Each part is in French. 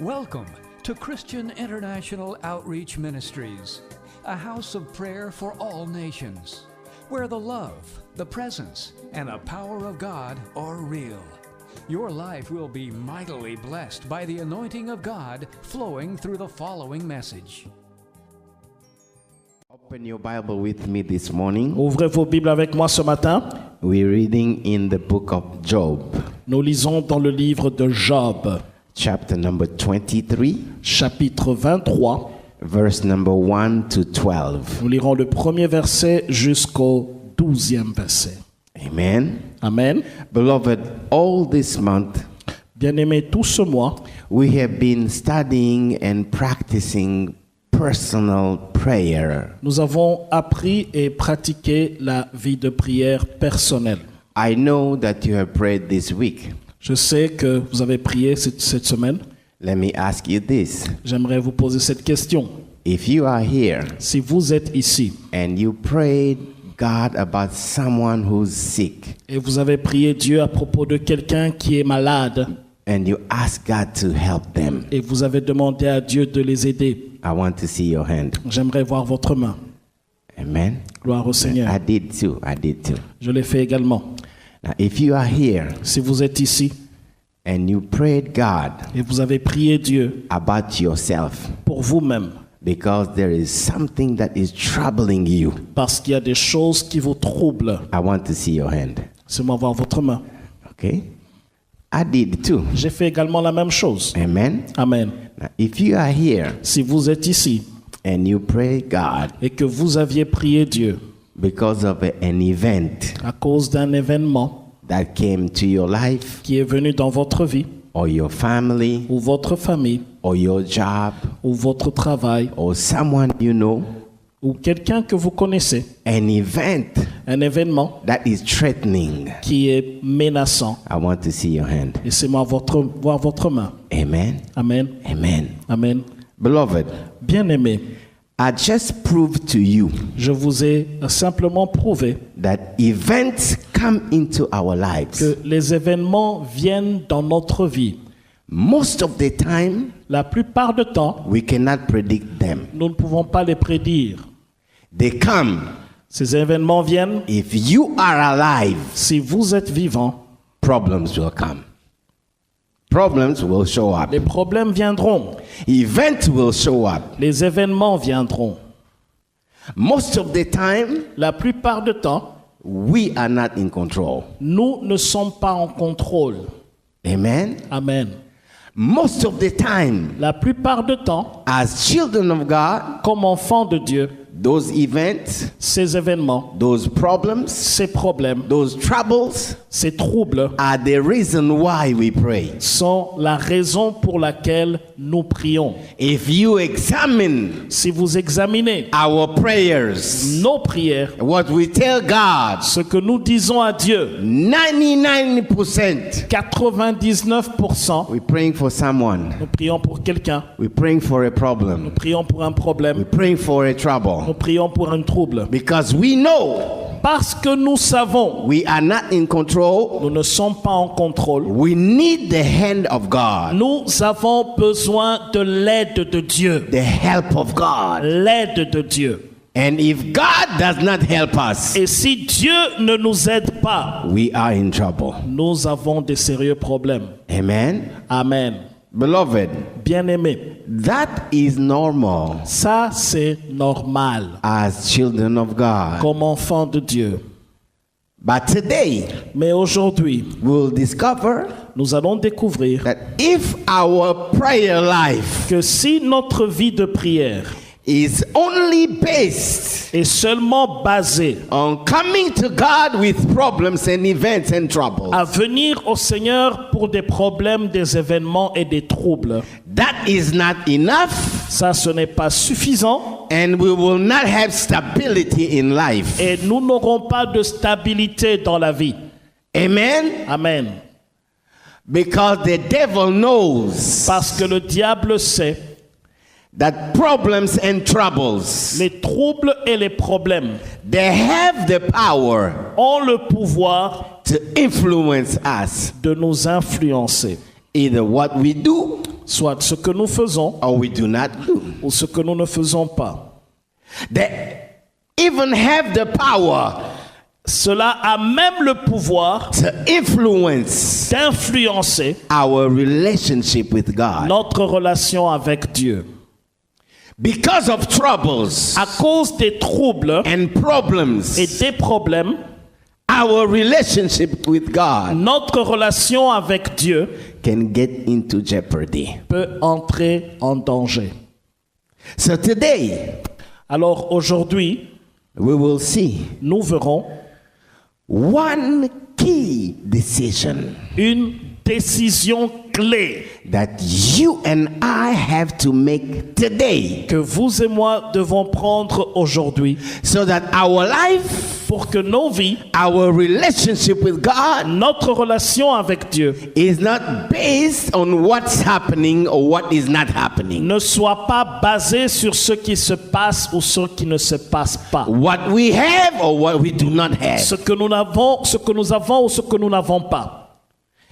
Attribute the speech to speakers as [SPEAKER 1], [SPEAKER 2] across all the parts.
[SPEAKER 1] Welcome to Christian International Outreach Ministries, a house of prayer for all nations, where the love, the presence, and the power of God are real. Your life will be mightily blessed by the anointing of God flowing through the following message.
[SPEAKER 2] Open your Bible with me this morning.
[SPEAKER 3] Ouvrez vos Bibles avec moi ce matin.
[SPEAKER 2] We're reading in the book of Job,
[SPEAKER 3] Nous lisons dans le livre de Job,
[SPEAKER 2] chapter number 23,
[SPEAKER 3] chapitre 23.
[SPEAKER 2] verse number 1 to 12.
[SPEAKER 3] Nous lirons le premier verset jusqu'au 12e verset.
[SPEAKER 2] Amen.
[SPEAKER 3] Amen.
[SPEAKER 2] Beloved, all this month
[SPEAKER 3] Bien-aimés, tout ce mois,
[SPEAKER 2] we have been studying and practicing personal prayer.
[SPEAKER 3] nous avons appris et pratiqué la vie de prière personnelle.
[SPEAKER 2] I know that you have prayed this week.
[SPEAKER 3] Je sais que vous avez prié cette semaine.
[SPEAKER 2] Let me ask you this.
[SPEAKER 3] J'aimerais vous poser cette question.
[SPEAKER 2] If you are here
[SPEAKER 3] Si vous êtes ici
[SPEAKER 2] and you prayed God about someone who's sick,
[SPEAKER 3] et vous avez prié Dieu à propos de quelqu'un qui est malade
[SPEAKER 2] and you ask God to help them,
[SPEAKER 3] et vous avez demandé à Dieu de les aider,
[SPEAKER 2] I want to see your hand.
[SPEAKER 3] j'aimerais voir votre main.
[SPEAKER 2] Amen.
[SPEAKER 3] Gloire au Seigneur.
[SPEAKER 2] I did too.
[SPEAKER 3] Je l'ai fait également.
[SPEAKER 2] Now, if you are here
[SPEAKER 3] Si vous êtes ici
[SPEAKER 2] and you prayed God
[SPEAKER 3] et vous avez prié Dieu
[SPEAKER 2] about yourself
[SPEAKER 3] pour vous-même,
[SPEAKER 2] because there is something that is troubling you,
[SPEAKER 3] parce qu'il y a des choses qui vous troublent,
[SPEAKER 2] I want to see your hand.
[SPEAKER 3] laissez-moi voir votre main.
[SPEAKER 2] Okay? I did too.
[SPEAKER 3] J'ai fait également la même chose.
[SPEAKER 2] Amen.
[SPEAKER 3] Amen.
[SPEAKER 2] Now, if you are here
[SPEAKER 3] Si vous êtes ici
[SPEAKER 2] and you pray God
[SPEAKER 3] et que vous aviez prié Dieu
[SPEAKER 2] because of an event
[SPEAKER 3] à cause d'un événement
[SPEAKER 2] that came to your life
[SPEAKER 3] qui est venu dans votre vie
[SPEAKER 2] or your family
[SPEAKER 3] ou votre famille
[SPEAKER 2] or your job
[SPEAKER 3] ou votre travail
[SPEAKER 2] or someone you know,
[SPEAKER 3] ou quelqu'un que vous connaissez,
[SPEAKER 2] an event
[SPEAKER 3] un événement
[SPEAKER 2] that is threatening,
[SPEAKER 3] qui est menaçant,
[SPEAKER 2] I want to see your hand.
[SPEAKER 3] laissez-moi voir votre main.
[SPEAKER 2] Amen.
[SPEAKER 3] Amen.
[SPEAKER 2] Amen.
[SPEAKER 3] Amen.
[SPEAKER 2] Beloved,
[SPEAKER 3] Bien-aimés,
[SPEAKER 2] I just proved to you
[SPEAKER 3] je vous ai simplement prouvé
[SPEAKER 2] that events come into our lives.
[SPEAKER 3] que les événements viennent dans notre vie.
[SPEAKER 2] Most of the time,
[SPEAKER 3] La plupart du temps,
[SPEAKER 2] we cannot predict them.
[SPEAKER 3] nous ne pouvons pas les prédire.
[SPEAKER 2] They come.
[SPEAKER 3] Ces événements viennent.
[SPEAKER 2] If you are alive,
[SPEAKER 3] Si vous êtes vivant,
[SPEAKER 2] problems will come. Problems will show up.
[SPEAKER 3] les problèmes viendront.
[SPEAKER 2] Events will show up.
[SPEAKER 3] Les événements viendront.
[SPEAKER 2] Most of the time,
[SPEAKER 3] La plupart du temps,
[SPEAKER 2] we are not in control.
[SPEAKER 3] nous ne sommes pas en contrôle.
[SPEAKER 2] Amen.
[SPEAKER 3] Amen.
[SPEAKER 2] Most of the time,
[SPEAKER 3] La plupart du temps,
[SPEAKER 2] as children of God,
[SPEAKER 3] comme enfants de Dieu,
[SPEAKER 2] those events,
[SPEAKER 3] ces événements,
[SPEAKER 2] those problems,
[SPEAKER 3] ces problèmes,
[SPEAKER 2] those troubles
[SPEAKER 3] ces troubles
[SPEAKER 2] are the reason why we pray.
[SPEAKER 3] sont la raison pour laquelle nous prions.
[SPEAKER 2] If you examine
[SPEAKER 3] Si vous examinez
[SPEAKER 2] our prayers,
[SPEAKER 3] nos prières,
[SPEAKER 2] what we tell God,
[SPEAKER 3] ce que nous disons à Dieu,
[SPEAKER 2] 99%,
[SPEAKER 3] 99%,
[SPEAKER 2] we're praying for someone.
[SPEAKER 3] nous prions pour quelqu'un,
[SPEAKER 2] We're praying for a
[SPEAKER 3] nous
[SPEAKER 2] problem.
[SPEAKER 3] prions pour un problème,
[SPEAKER 2] We're praying for a
[SPEAKER 3] nous
[SPEAKER 2] trouble.
[SPEAKER 3] prions pour un trouble.
[SPEAKER 2] Because we know
[SPEAKER 3] Parce que nous savons,
[SPEAKER 2] we are not in control.
[SPEAKER 3] nous ne sommes pas en contrôle.
[SPEAKER 2] We need the hand of God,
[SPEAKER 3] Nous avons besoin de l'aide de Dieu.
[SPEAKER 2] the help of God.
[SPEAKER 3] L'aide de Dieu.
[SPEAKER 2] And if God does not help us,
[SPEAKER 3] Et si Dieu ne nous aide pas,
[SPEAKER 2] we are in trouble.
[SPEAKER 3] nous avons des sérieux problèmes.
[SPEAKER 2] Amen.
[SPEAKER 3] Amen.
[SPEAKER 2] Beloved,
[SPEAKER 3] Bien-aimés,
[SPEAKER 2] that is normal
[SPEAKER 3] ça c'est normal
[SPEAKER 2] as children of God.
[SPEAKER 3] comme enfant de Dieu.
[SPEAKER 2] But today,
[SPEAKER 3] Mais aujourd'hui,
[SPEAKER 2] we'll discover
[SPEAKER 3] nous allons découvrir
[SPEAKER 2] that if our prayer life
[SPEAKER 3] que si notre vie de prière
[SPEAKER 2] is only based
[SPEAKER 3] est seulement basée
[SPEAKER 2] on coming to God with problems and events and troubles,
[SPEAKER 3] à venir au Seigneur pour des problèmes, des événements et des troubles,
[SPEAKER 2] that is not enough,
[SPEAKER 3] ça ce n'est pas suffisant
[SPEAKER 2] and we will not have stability in life.
[SPEAKER 3] et nous n'aurons pas de stabilité dans la vie.
[SPEAKER 2] Amen.
[SPEAKER 3] Amen.
[SPEAKER 2] Because the devil knows
[SPEAKER 3] Parce que le diable sait
[SPEAKER 2] that problems and troubles,
[SPEAKER 3] les troubles et les problèmes
[SPEAKER 2] they have the power
[SPEAKER 3] ont le pouvoir
[SPEAKER 2] to influence us.
[SPEAKER 3] de nous influencer.
[SPEAKER 2] Either what we do
[SPEAKER 3] soit ce que nous faisons
[SPEAKER 2] or we do not do.
[SPEAKER 3] ou ce que nous ne faisons pas.
[SPEAKER 2] They even have the power
[SPEAKER 3] Cela a même le pouvoir
[SPEAKER 2] to influence
[SPEAKER 3] d'influencer
[SPEAKER 2] our relationship with God.
[SPEAKER 3] notre relation avec Dieu.
[SPEAKER 2] Because of troubles
[SPEAKER 3] À cause des troubles
[SPEAKER 2] and problems,
[SPEAKER 3] et des problèmes,
[SPEAKER 2] our relationship with God
[SPEAKER 3] notre relation avec Dieu
[SPEAKER 2] can get into jeopardy.
[SPEAKER 3] peut entrer en danger.
[SPEAKER 2] So today,
[SPEAKER 3] Alors aujourd'hui,
[SPEAKER 2] we will see
[SPEAKER 3] nous verrons
[SPEAKER 2] one key decision
[SPEAKER 3] une décision clé
[SPEAKER 2] that you and I have to make today
[SPEAKER 3] que vous et moi devons prendre aujourd'hui
[SPEAKER 2] so that our life,
[SPEAKER 3] pour que nos vies,
[SPEAKER 2] our relationship with God
[SPEAKER 3] notre relation avec Dieu
[SPEAKER 2] is not based on what's happening or what is not happening.
[SPEAKER 3] ne soit pas basée sur ce qui se passe ou ce qui ne se passe pas.
[SPEAKER 2] What we have or what we do not have.
[SPEAKER 3] Ce que nous avons ou ce que nous n'avons pas.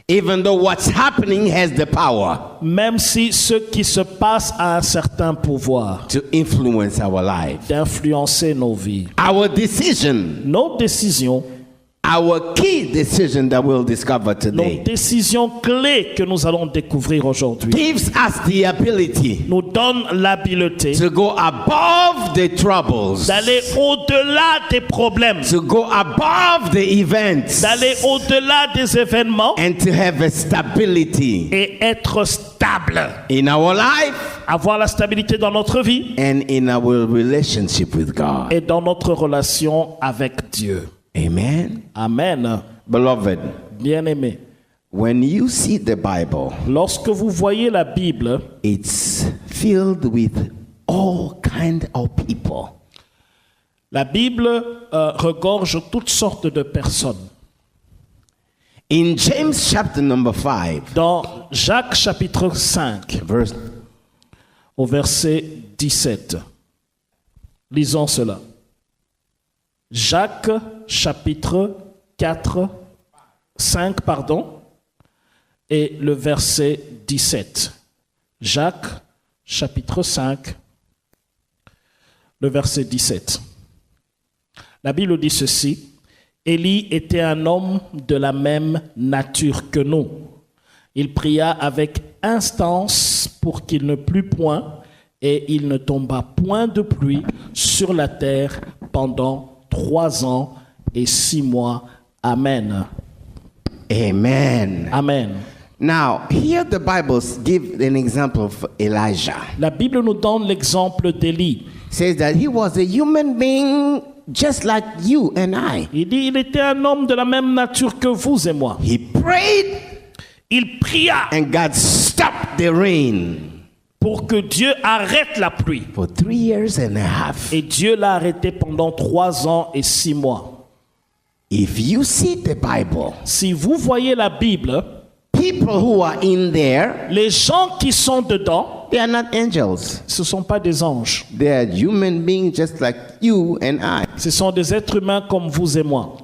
[SPEAKER 2] Even though what's happening has the power
[SPEAKER 3] Même si ce qui se passe a un certain pouvoir
[SPEAKER 2] to influence our life.
[SPEAKER 3] d'influencer nos vies.
[SPEAKER 2] Our decision,
[SPEAKER 3] Nos décisions,
[SPEAKER 2] our key decision that we'll discover
[SPEAKER 3] nos
[SPEAKER 2] today,
[SPEAKER 3] décisions clés que nous allons découvrir aujourd'hui,
[SPEAKER 2] gives us the ability
[SPEAKER 3] nous donnent l'habileté
[SPEAKER 2] to go above the troubles,
[SPEAKER 3] d'aller au-delà des problèmes,
[SPEAKER 2] to go above the events,
[SPEAKER 3] d'aller au-delà des événements
[SPEAKER 2] and to have a stability
[SPEAKER 3] et être stable.
[SPEAKER 2] in our life
[SPEAKER 3] Avoir la stabilité dans notre vie
[SPEAKER 2] and in our relationship with God.
[SPEAKER 3] et dans notre relation avec Dieu.
[SPEAKER 2] Amen.
[SPEAKER 3] Amen.
[SPEAKER 2] Beloved,
[SPEAKER 3] Bien-aimés,
[SPEAKER 2] when you see the Bible,
[SPEAKER 3] lorsque vous voyez la Bible,
[SPEAKER 2] it's filled with all kinds of people.
[SPEAKER 3] la Bible regorge toutes sortes de personnes.
[SPEAKER 2] In James chapter number 5,
[SPEAKER 3] Dans Jacques chapitre 5,
[SPEAKER 2] verse
[SPEAKER 3] au verset 17, lisons cela. Jacques chapitre 5, et le verset 17. Jacques chapitre 5, le verset 17. La Bible dit ceci: Élie était un homme de la même nature que nous. Il pria avec instance pour qu'il ne plût point, et il ne tomba point de pluie sur la terre pendant 3 ans et 6 mois. Amen.
[SPEAKER 2] Amen.
[SPEAKER 3] Amen.
[SPEAKER 2] Now, here the Bible gives an example of Elijah.
[SPEAKER 3] La Bible nous donne l'exemple d'Élie.
[SPEAKER 2] It says that he was a human being just like you and I.
[SPEAKER 3] Il dit, il était un homme de la même nature que vous et moi.
[SPEAKER 2] He prayed
[SPEAKER 3] Il pria
[SPEAKER 2] and God stopped the rain
[SPEAKER 3] pour que Dieu arrête la pluie.
[SPEAKER 2] for 3 years and a half.
[SPEAKER 3] Et Dieu l'a arrêté pendant 3 ans et 6 mois.
[SPEAKER 2] If you see the Bible,
[SPEAKER 3] Si vous voyez la Bible,
[SPEAKER 2] people who are in there,
[SPEAKER 3] les gens qui sont dedans,
[SPEAKER 2] they are not angels.
[SPEAKER 3] ce ne sont pas des anges.
[SPEAKER 2] They are human beings just like you and I.
[SPEAKER 3] Ce sont des êtres humains comme vous et moi.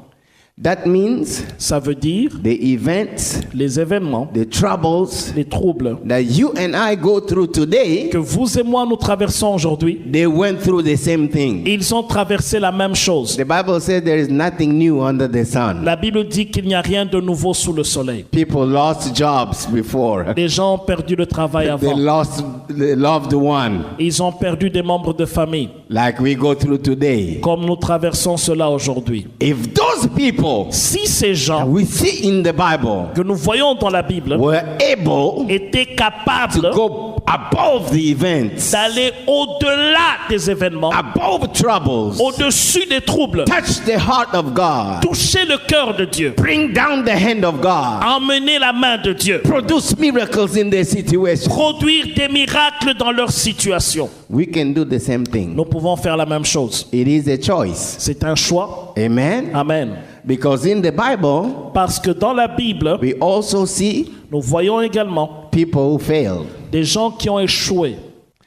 [SPEAKER 2] That means
[SPEAKER 3] Ça veut dire
[SPEAKER 2] the events,
[SPEAKER 3] les événements,
[SPEAKER 2] the troubles
[SPEAKER 3] les troubles
[SPEAKER 2] that you and I go through today,
[SPEAKER 3] que vous et moi nous traversons aujourd'hui.
[SPEAKER 2] they went through the same thing.
[SPEAKER 3] Ils ont traversé la même chose.
[SPEAKER 2] The Bible says there is nothing new under the sun.
[SPEAKER 3] La Bible dit qu'il n'y a rien de nouveau sous le soleil.
[SPEAKER 2] People lost jobs before.
[SPEAKER 3] Les gens ont perdu le travail
[SPEAKER 2] They
[SPEAKER 3] avant.
[SPEAKER 2] lost the loved one,
[SPEAKER 3] Ils ont perdu des membres de famille,
[SPEAKER 2] like we go through today.
[SPEAKER 3] comme nous traversons cela aujourd'hui.
[SPEAKER 2] If those people
[SPEAKER 3] Si ces gens
[SPEAKER 2] we see in the Bible
[SPEAKER 3] que nous voyons dans la Bible
[SPEAKER 2] were able
[SPEAKER 3] étaient
[SPEAKER 2] to
[SPEAKER 3] capables
[SPEAKER 2] go above the events,
[SPEAKER 3] d'aller au-delà des événements,
[SPEAKER 2] above troubles,
[SPEAKER 3] au-dessus des troubles,
[SPEAKER 2] touch the heart of God,
[SPEAKER 3] toucher le cœur de Dieu,
[SPEAKER 2] bring down the hand of God,
[SPEAKER 3] emmener la main de Dieu,
[SPEAKER 2] produce miracles in their situation,
[SPEAKER 3] produire des miracles dans leur situation.
[SPEAKER 2] we can do the same thing.
[SPEAKER 3] Nous pouvons faire la même chose.
[SPEAKER 2] It is a choice.
[SPEAKER 3] C'est un choix.
[SPEAKER 2] Amen.
[SPEAKER 3] Amen.
[SPEAKER 2] Because in the Bible,
[SPEAKER 3] Parce que dans la Bible,
[SPEAKER 2] we also see
[SPEAKER 3] nous voyons également
[SPEAKER 2] people who failed.
[SPEAKER 3] des gens qui ont échoué.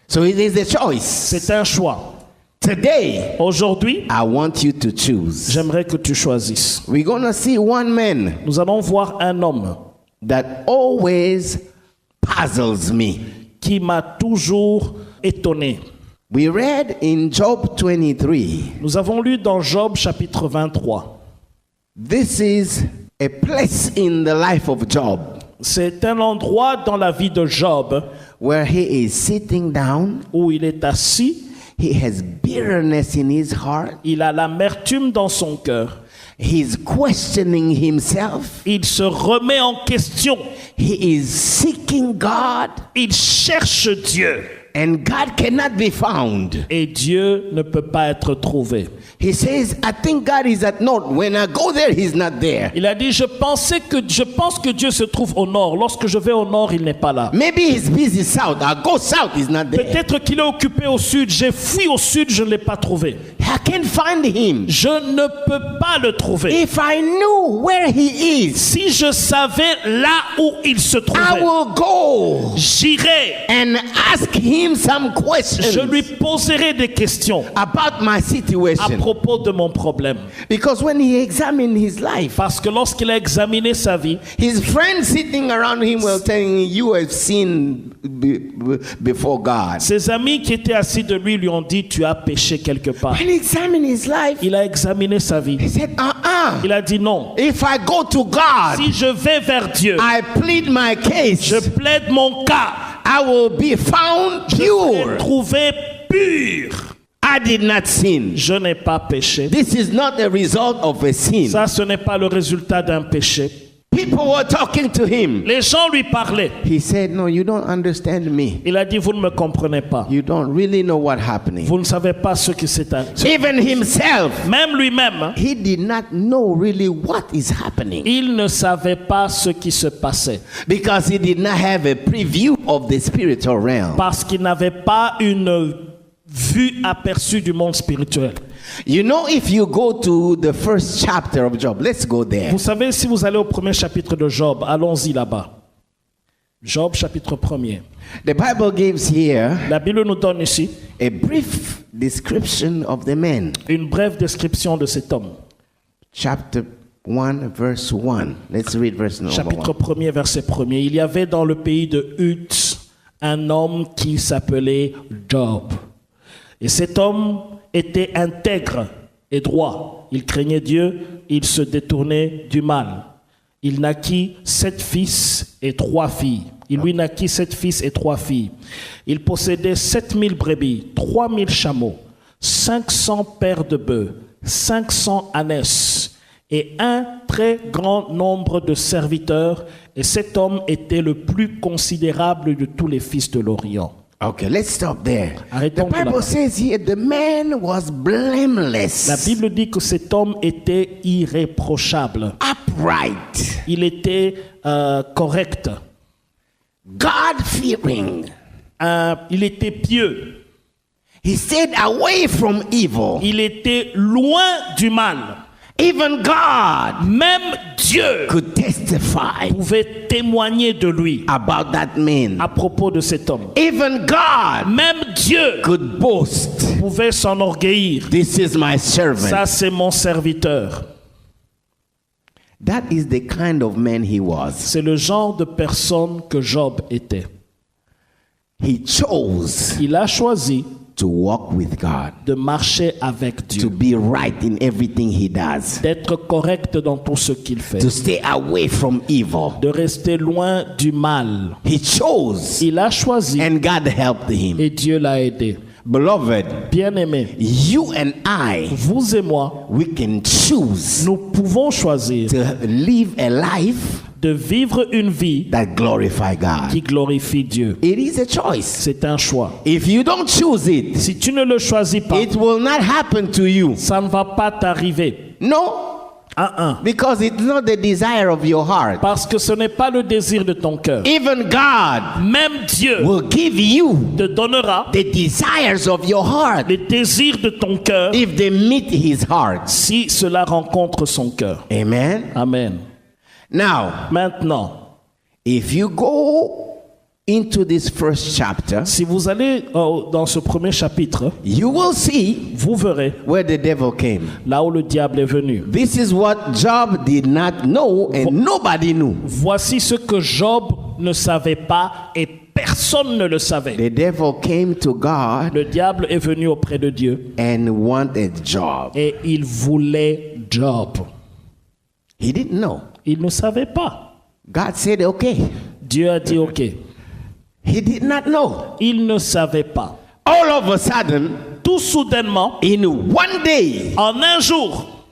[SPEAKER 2] So it is a choice.
[SPEAKER 3] C'est un choix.
[SPEAKER 2] Today,
[SPEAKER 3] Aujourd'hui,
[SPEAKER 2] I want you to choose.
[SPEAKER 3] j'aimerais que tu choisisses.
[SPEAKER 2] We're going to see one man
[SPEAKER 3] Nous allons voir un homme
[SPEAKER 2] that always puzzles me.
[SPEAKER 3] qui m'a toujours étonné.
[SPEAKER 2] We read in Job 23.
[SPEAKER 3] Nous avons lu dans Job chapitre 23.
[SPEAKER 2] This is a place in the life of Job
[SPEAKER 3] C'est un endroit dans la vie de Job
[SPEAKER 2] where he is sitting down.
[SPEAKER 3] où il est assis,
[SPEAKER 2] He has bitterness in his heart.
[SPEAKER 3] il a l'amertume dans son cœur.
[SPEAKER 2] He's questioning himself.
[SPEAKER 3] Il se remet en question.
[SPEAKER 2] He is seeking God,
[SPEAKER 3] Il cherche Dieu.
[SPEAKER 2] and God cannot be found.
[SPEAKER 3] Et Dieu ne peut pas être trouvé.
[SPEAKER 2] He says, I think God is at north. When I go there, he's not there.
[SPEAKER 3] Il a dit, je pense que Dieu se trouve au nord. Lorsque je vais au nord, il n'est pas là.
[SPEAKER 2] Maybe he's busy south. I go south, he's not there.
[SPEAKER 3] Peut-être qu'il est occupé au sud. J'ai fui au sud, je ne l'ai pas trouvé.
[SPEAKER 2] I can't find him.
[SPEAKER 3] Je ne peux pas le trouver.
[SPEAKER 2] If I knew where he is,
[SPEAKER 3] Si je savais là où il se
[SPEAKER 2] I
[SPEAKER 3] trouvait,
[SPEAKER 2] will go
[SPEAKER 3] j'irais.
[SPEAKER 2] and ask him some questions
[SPEAKER 3] Je lui poserai des questions
[SPEAKER 2] about my
[SPEAKER 3] à
[SPEAKER 2] situation.
[SPEAKER 3] propos de mon problème.
[SPEAKER 2] Because when he examined his life,
[SPEAKER 3] Parce que lorsqu'il a examiné sa vie,
[SPEAKER 2] his friends sitting around him were telling him, you have sinned before God.
[SPEAKER 3] ses amis qui étaient assis de lui ont dit, tu as péché quelque part.
[SPEAKER 2] When he examined his life,
[SPEAKER 3] Il a examiné sa vie.
[SPEAKER 2] he said,
[SPEAKER 3] Il a dit non.
[SPEAKER 2] if I go to God,
[SPEAKER 3] Si je vais vers Dieu,
[SPEAKER 2] I plead my case,
[SPEAKER 3] je plaide mon cas,
[SPEAKER 2] I will be found
[SPEAKER 3] je
[SPEAKER 2] pure.
[SPEAKER 3] serai trouvé pur.
[SPEAKER 2] I did not sin.
[SPEAKER 3] Je n'ai pas péché.
[SPEAKER 2] This is not a result of a sin.
[SPEAKER 3] Ça, ce n'est pas le résultat d'un péché.
[SPEAKER 2] People were talking to him.
[SPEAKER 3] Les gens lui parlaient.
[SPEAKER 2] He said, no, you don't understand me.
[SPEAKER 3] Il a dit, vous ne me comprenez pas.
[SPEAKER 2] You don't really know what happening.
[SPEAKER 3] Vous ne savez pas ce qui s'est passé.
[SPEAKER 2] Even himself,
[SPEAKER 3] Même lui-même,
[SPEAKER 2] he did not know really what is happening
[SPEAKER 3] il ne savait pas ce qui se passait.
[SPEAKER 2] because he did not have a preview of the spiritual realm.
[SPEAKER 3] Parce qu'il n'avait pas une vue aperçue du monde spirituel.
[SPEAKER 2] You know, if you go to the first chapter of Job, let's go there.
[SPEAKER 3] Vous savez, si vous allez au premier chapitre de Job, allons-y là-bas. Job chapitre 1er.
[SPEAKER 2] The Bible gives here
[SPEAKER 3] La Bible nous donne ici
[SPEAKER 2] a brief description of the man.
[SPEAKER 3] une brève description de cet homme.
[SPEAKER 2] Chapter 1, verse 1. Let's read verse number
[SPEAKER 3] Chapitre
[SPEAKER 2] 1.
[SPEAKER 3] 1er, verset 1er. Il y avait dans le pays de Uz un homme qui s'appelait Job. Et cet homme était intègre et droit. Il craignait Dieu, il se détournait du mal. Il naquit 7 fils et 3 filles. Il lui naquit 7 fils et 3 filles. Il possédait 7000 brebis, 3000 chameaux, 500 paires de bœufs, 500 ânesses et un très grand nombre de serviteurs. Et cet homme était le plus considérable de tous les fils de l'Orient.
[SPEAKER 2] Okay, let's stop there. The
[SPEAKER 3] Arrêtons
[SPEAKER 2] Bible
[SPEAKER 3] là-bas.
[SPEAKER 2] says here the man was
[SPEAKER 3] La
[SPEAKER 2] blameless,
[SPEAKER 3] Bible dit que cet homme était irréprochable.
[SPEAKER 2] upright,
[SPEAKER 3] Il était correct.
[SPEAKER 2] God-fearing.
[SPEAKER 3] Il était pieux.
[SPEAKER 2] He stayed away from evil.
[SPEAKER 3] Il était loin du mal.
[SPEAKER 2] Even God
[SPEAKER 3] Même Dieu
[SPEAKER 2] could testify
[SPEAKER 3] pouvait témoigner de lui
[SPEAKER 2] about that man.
[SPEAKER 3] à propos de cet homme.
[SPEAKER 2] Even God
[SPEAKER 3] Même Dieu
[SPEAKER 2] could boast,
[SPEAKER 3] pouvait s'enorgueillir.
[SPEAKER 2] this is my servant.
[SPEAKER 3] Ça, c'est mon serviteur.
[SPEAKER 2] That is the kind of man he was.
[SPEAKER 3] C'est le genre de personne que Job était.
[SPEAKER 2] He chose
[SPEAKER 3] Il a choisi
[SPEAKER 2] to walk with God,
[SPEAKER 3] de marcher avec
[SPEAKER 2] to
[SPEAKER 3] Dieu,
[SPEAKER 2] be right in everything he does,
[SPEAKER 3] d'être correct dans tout ce qu'il fait,
[SPEAKER 2] to stay away from evil.
[SPEAKER 3] de rester loin du mal.
[SPEAKER 2] He chose,
[SPEAKER 3] Il a choisi
[SPEAKER 2] and God helped him.
[SPEAKER 3] et Dieu l'a aidé.
[SPEAKER 2] Beloved,
[SPEAKER 3] Bien-aimé,
[SPEAKER 2] you and I,
[SPEAKER 3] vous et moi,
[SPEAKER 2] we can choose
[SPEAKER 3] nous pouvons choisir
[SPEAKER 2] to live a life
[SPEAKER 3] de vivre une vie
[SPEAKER 2] that glorify God.
[SPEAKER 3] qui glorifie Dieu.
[SPEAKER 2] It is a choice.
[SPEAKER 3] C'est un choix.
[SPEAKER 2] If you don't choose it,
[SPEAKER 3] Si tu ne le choisis pas,
[SPEAKER 2] it will not happen to you.
[SPEAKER 3] ça ne va pas t'arriver.
[SPEAKER 2] No, because it's not the desire of your heart.
[SPEAKER 3] Parce que ce n'est pas le désir de ton cœur.
[SPEAKER 2] Even God
[SPEAKER 3] Même Dieu
[SPEAKER 2] will give you
[SPEAKER 3] te donnera
[SPEAKER 2] the desires of your heart
[SPEAKER 3] les désirs de ton cœur
[SPEAKER 2] if they meet his heart.
[SPEAKER 3] si cela rencontre son cœur.
[SPEAKER 2] Amen.
[SPEAKER 3] Amen.
[SPEAKER 2] Now,
[SPEAKER 3] Maintenant,
[SPEAKER 2] if you go into this first chapter,
[SPEAKER 3] si vous allez dans ce premier chapitre,
[SPEAKER 2] you will see
[SPEAKER 3] vous verrez
[SPEAKER 2] where the devil came.
[SPEAKER 3] là où le diable est venu.
[SPEAKER 2] This is what Job did not know and nobody knew.
[SPEAKER 3] Voici ce que Job ne savait pas et personne ne le savait.
[SPEAKER 2] The devil came to God
[SPEAKER 3] Le diable est venu auprès de Dieu
[SPEAKER 2] and wanted Job.
[SPEAKER 3] et il voulait Job.
[SPEAKER 2] He didn't know.
[SPEAKER 3] Il ne savait pas.
[SPEAKER 2] God said, okay.
[SPEAKER 3] Dieu a dit OK.
[SPEAKER 2] He did not know.
[SPEAKER 3] Il ne savait pas.
[SPEAKER 2] All of a sudden,
[SPEAKER 3] Tout soudainement,
[SPEAKER 2] in one day,
[SPEAKER 3] en un jour,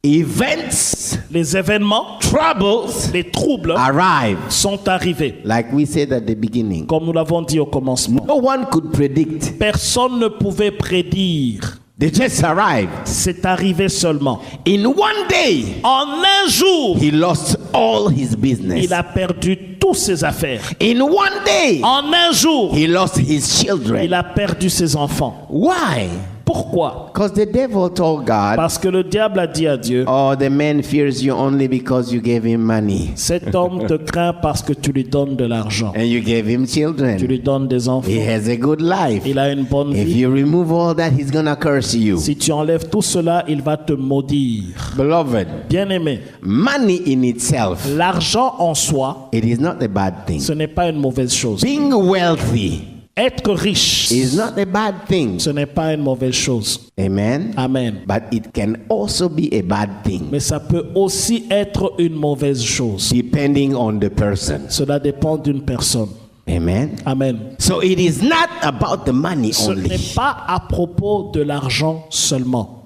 [SPEAKER 2] events,
[SPEAKER 3] les événements,
[SPEAKER 2] troubles
[SPEAKER 3] les troubles
[SPEAKER 2] arrived.
[SPEAKER 3] sont arrivés.
[SPEAKER 2] Like we said at the beginning.
[SPEAKER 3] Comme nous l'avons dit au commencement.
[SPEAKER 2] No one could predict.
[SPEAKER 3] Personne ne pouvait prédire.
[SPEAKER 2] They just arrived.
[SPEAKER 3] C'est arrivé seulement.
[SPEAKER 2] In one day,
[SPEAKER 3] En un jour,
[SPEAKER 2] he lost all his business.
[SPEAKER 3] il a perdu toutes ses affaires.
[SPEAKER 2] In one day,
[SPEAKER 3] En un jour,
[SPEAKER 2] he lost his children.
[SPEAKER 3] il a perdu ses enfants.
[SPEAKER 2] Why?
[SPEAKER 3] Pourquoi?
[SPEAKER 2] Because the devil told God,
[SPEAKER 3] Parce que le diable a dit à Dieu,
[SPEAKER 2] oh, the man fears you only because you gave him money
[SPEAKER 3] cet homme te craint parce que tu lui donnes de l'argent.
[SPEAKER 2] and you gave him
[SPEAKER 3] Tu
[SPEAKER 2] children.
[SPEAKER 3] lui donnes des enfants.
[SPEAKER 2] He has a good life.
[SPEAKER 3] Il a une bonne
[SPEAKER 2] If
[SPEAKER 3] vie.
[SPEAKER 2] you remove all that, he's gonna curse you.
[SPEAKER 3] Si tu enlèves tout cela, il va te maudire.
[SPEAKER 2] Beloved,
[SPEAKER 3] Bien-aimé,
[SPEAKER 2] money in itself,
[SPEAKER 3] l'argent en soi,
[SPEAKER 2] it is not a bad thing.
[SPEAKER 3] ce n'est pas une mauvaise chose.
[SPEAKER 2] Being wealthy
[SPEAKER 3] Être riche,
[SPEAKER 2] is not a bad thing.
[SPEAKER 3] ce n'est pas une mauvaise chose.
[SPEAKER 2] Amen.
[SPEAKER 3] Amen.
[SPEAKER 2] But it can also be a bad thing
[SPEAKER 3] Mais ça peut aussi être une mauvaise chose.
[SPEAKER 2] depending on the person.
[SPEAKER 3] Cela dépend d'une personne.
[SPEAKER 2] Amen.
[SPEAKER 3] Amen.
[SPEAKER 2] So it is not about the money
[SPEAKER 3] Ce
[SPEAKER 2] only.
[SPEAKER 3] n'est pas à propos de l'argent seulement.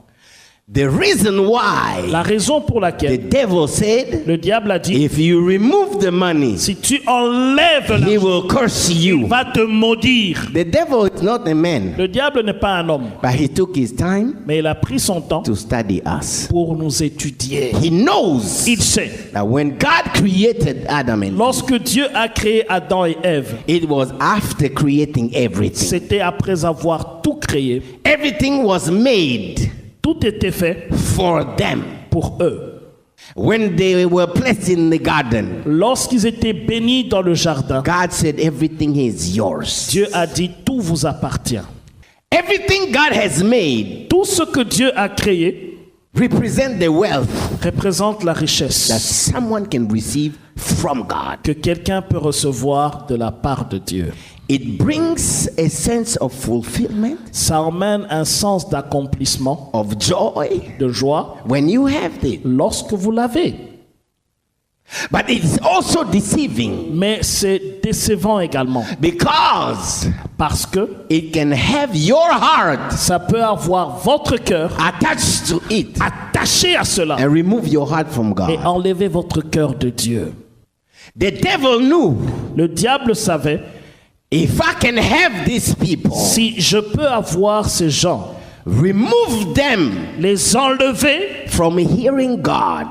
[SPEAKER 2] The reason why
[SPEAKER 3] La raison pour
[SPEAKER 2] the
[SPEAKER 3] laquelle
[SPEAKER 2] devil said,
[SPEAKER 3] le diable a dit,
[SPEAKER 2] if you remove the money,
[SPEAKER 3] si tu enlèves
[SPEAKER 2] he
[SPEAKER 3] l'argent,
[SPEAKER 2] will curse
[SPEAKER 3] il
[SPEAKER 2] you.
[SPEAKER 3] va te maudire.
[SPEAKER 2] The devil is not a man,
[SPEAKER 3] Le diable n'est pas un homme,
[SPEAKER 2] but he took his time
[SPEAKER 3] mais il a pris son temps
[SPEAKER 2] to study us.
[SPEAKER 3] pour nous étudier.
[SPEAKER 2] He knows
[SPEAKER 3] Il sait,
[SPEAKER 2] that when God created Adam and Eve,
[SPEAKER 3] lorsque Dieu a créé Adam et Ève,
[SPEAKER 2] it was after creating everything.
[SPEAKER 3] c'était après avoir tout créé.
[SPEAKER 2] Everything was made
[SPEAKER 3] Tout était fait
[SPEAKER 2] for them.
[SPEAKER 3] pour eux.
[SPEAKER 2] When they were placed in the garden,
[SPEAKER 3] Lorsqu'ils étaient bénis dans le jardin,
[SPEAKER 2] God said, everything is yours.
[SPEAKER 3] Dieu a dit tout vous appartient.
[SPEAKER 2] Everything God has made
[SPEAKER 3] Tout ce que Dieu a créé
[SPEAKER 2] represent the wealth
[SPEAKER 3] représente la
[SPEAKER 2] that
[SPEAKER 3] richesse
[SPEAKER 2] someone can receive from God.
[SPEAKER 3] que quelqu'un peut recevoir de la part de Dieu.
[SPEAKER 2] It brings a sense of fulfillment,
[SPEAKER 3] Ça emmène un sens d'accomplissement,
[SPEAKER 2] of joy
[SPEAKER 3] de joie,
[SPEAKER 2] when you have it.
[SPEAKER 3] lorsque vous l'avez.
[SPEAKER 2] But it's also deceiving
[SPEAKER 3] Mais c'est décevant également
[SPEAKER 2] because
[SPEAKER 3] parce que
[SPEAKER 2] it can have your heart
[SPEAKER 3] ça peut avoir votre cœur
[SPEAKER 2] attached to it
[SPEAKER 3] attaché à cela
[SPEAKER 2] and remove your heart from
[SPEAKER 3] et
[SPEAKER 2] God.
[SPEAKER 3] enlever votre cœur de Dieu.
[SPEAKER 2] The devil knew,
[SPEAKER 3] Le diable savait,
[SPEAKER 2] if I can have these people,
[SPEAKER 3] si je peux avoir ces gens,
[SPEAKER 2] remove them
[SPEAKER 3] les enlever
[SPEAKER 2] from hearing God,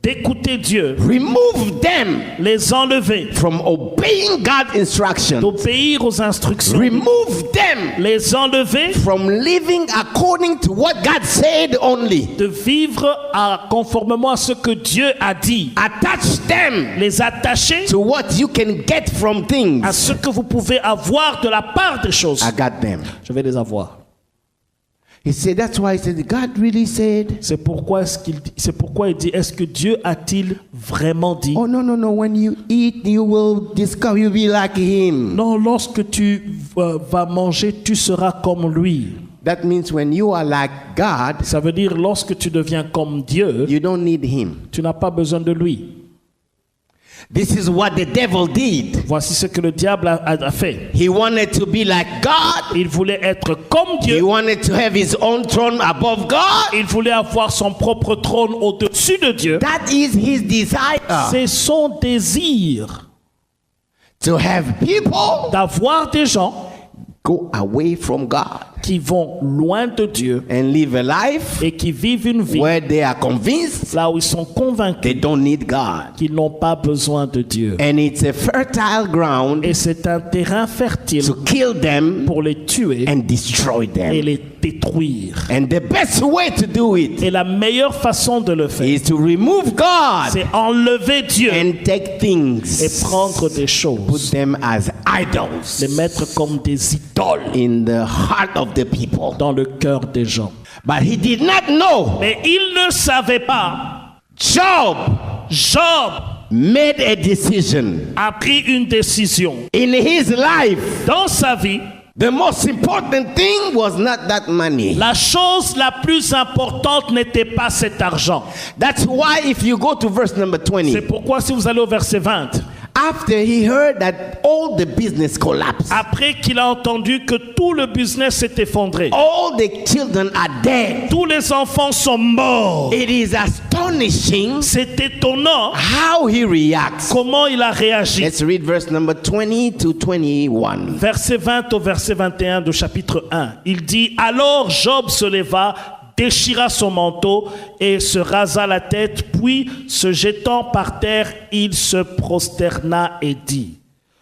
[SPEAKER 3] d'écouter Dieu,
[SPEAKER 2] remove them
[SPEAKER 3] les enlever
[SPEAKER 2] from obeying God's instructions,
[SPEAKER 3] d'obéir aux instructions,
[SPEAKER 2] remove them
[SPEAKER 3] les enlever
[SPEAKER 2] from living according to what God said only,
[SPEAKER 3] de vivre conformément à ce que Dieu a dit,
[SPEAKER 2] attach them
[SPEAKER 3] les attacher
[SPEAKER 2] to what you can get from
[SPEAKER 3] à
[SPEAKER 2] things.
[SPEAKER 3] ce que vous pouvez avoir de la part des choses.
[SPEAKER 2] I got them.
[SPEAKER 3] Je vais les avoir.
[SPEAKER 2] He said, that's why he said, God really said,
[SPEAKER 3] C'est pourquoi il dit, est-ce que Dieu a-t-il vraiment dit?
[SPEAKER 2] oh no, when you eat, you will discover, you'll be like him.
[SPEAKER 3] Non, lorsque tu vas manger, tu seras comme lui.
[SPEAKER 2] That means when you are like God,
[SPEAKER 3] Ça veut dire lorsque tu deviens comme Dieu,
[SPEAKER 2] you don't need him.
[SPEAKER 3] tu n'as pas besoin de lui.
[SPEAKER 2] This is what the devil did.
[SPEAKER 3] Voici ce que le diable a fait.
[SPEAKER 2] He wanted to be like God.
[SPEAKER 3] Il voulait être comme
[SPEAKER 2] He
[SPEAKER 3] Dieu.
[SPEAKER 2] wanted to have his own throne above God.
[SPEAKER 3] Il voulait avoir son propre trône au-dessus de Dieu.
[SPEAKER 2] That is his desire.
[SPEAKER 3] C'est son désir
[SPEAKER 2] To have people
[SPEAKER 3] d'avoir des gens
[SPEAKER 2] go away from God
[SPEAKER 3] qui vont loin de Dieu
[SPEAKER 2] and live a life
[SPEAKER 3] et qui vivent une vie
[SPEAKER 2] where they are convinced
[SPEAKER 3] là où ils sont convaincus
[SPEAKER 2] they don't need God.
[SPEAKER 3] qu'ils n'ont pas besoin de Dieu.
[SPEAKER 2] And it's a fertile ground
[SPEAKER 3] Et c'est un terrain fertile
[SPEAKER 2] to kill them
[SPEAKER 3] pour les tuer
[SPEAKER 2] and destroy
[SPEAKER 3] et
[SPEAKER 2] them.
[SPEAKER 3] les détruire.
[SPEAKER 2] And the best way to do it
[SPEAKER 3] Et la meilleure façon de le faire,
[SPEAKER 2] is to remove God
[SPEAKER 3] c'est enlever Dieu
[SPEAKER 2] and take
[SPEAKER 3] et
[SPEAKER 2] things,
[SPEAKER 3] prendre des
[SPEAKER 2] put
[SPEAKER 3] choses,
[SPEAKER 2] them as
[SPEAKER 3] les
[SPEAKER 2] idols
[SPEAKER 3] mettre comme des idoles
[SPEAKER 2] in the heart of the people.
[SPEAKER 3] dans le cœur des gens.
[SPEAKER 2] But he did not know
[SPEAKER 3] Mais il ne savait pas,
[SPEAKER 2] Job
[SPEAKER 3] Job
[SPEAKER 2] made a decision.
[SPEAKER 3] a pris une décision.
[SPEAKER 2] In his life,
[SPEAKER 3] Dans sa vie,
[SPEAKER 2] the most important thing was not that money.
[SPEAKER 3] la chose la plus importante n'était pas cet argent.
[SPEAKER 2] That's why if you go to verse number
[SPEAKER 3] C'est
[SPEAKER 2] 20,
[SPEAKER 3] pourquoi si vous allez au verset 20,
[SPEAKER 2] after he heard that all the business collapsed,
[SPEAKER 3] après qu'il a entendu que tout le business s'est effondré,
[SPEAKER 2] all the children are dead,
[SPEAKER 3] tous les enfants sont morts,
[SPEAKER 2] it is astonishing
[SPEAKER 3] c'est étonnant
[SPEAKER 2] how he reacts.
[SPEAKER 3] comment il a réagi.
[SPEAKER 2] Let's read verse number 20 to 21.
[SPEAKER 3] Verset 20 au verset 21 de chapitre 1. Il dit, alors Job se leva, déchira son manteau et se rasa la tête, puis se jetant par terre, il se prosterna et dit,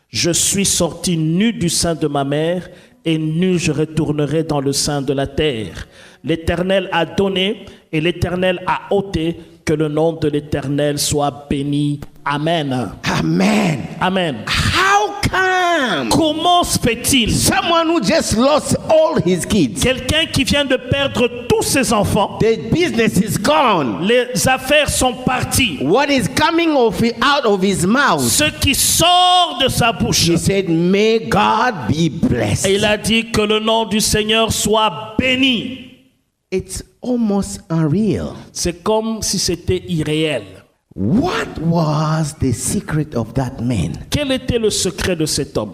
[SPEAKER 3] je suis sorti nu du sein de ma mère et nu je retournerai dans le sein de la terre. L'Éternel a donné et l'Éternel a ôté, que le nom de l'Éternel soit béni. Amen.
[SPEAKER 2] Amen.
[SPEAKER 3] Amen.
[SPEAKER 2] How come
[SPEAKER 3] Comment se fait-il?
[SPEAKER 2] someone who just lost all his kids,
[SPEAKER 3] Quelqu'un qui vient de perdre tous ses enfants,
[SPEAKER 2] the business is gone,
[SPEAKER 3] les affaires sont parties.
[SPEAKER 2] what is coming out of his mouth?
[SPEAKER 3] Ce qui sort de sa bouche.
[SPEAKER 2] He said, may God be
[SPEAKER 3] Et
[SPEAKER 2] blessed.
[SPEAKER 3] il a dit que le nom du Seigneur soit béni.
[SPEAKER 2] It's almost unreal.
[SPEAKER 3] C'est comme si c'était irréel.
[SPEAKER 2] What was the secret of that man?
[SPEAKER 3] Quel était le secret de cet homme?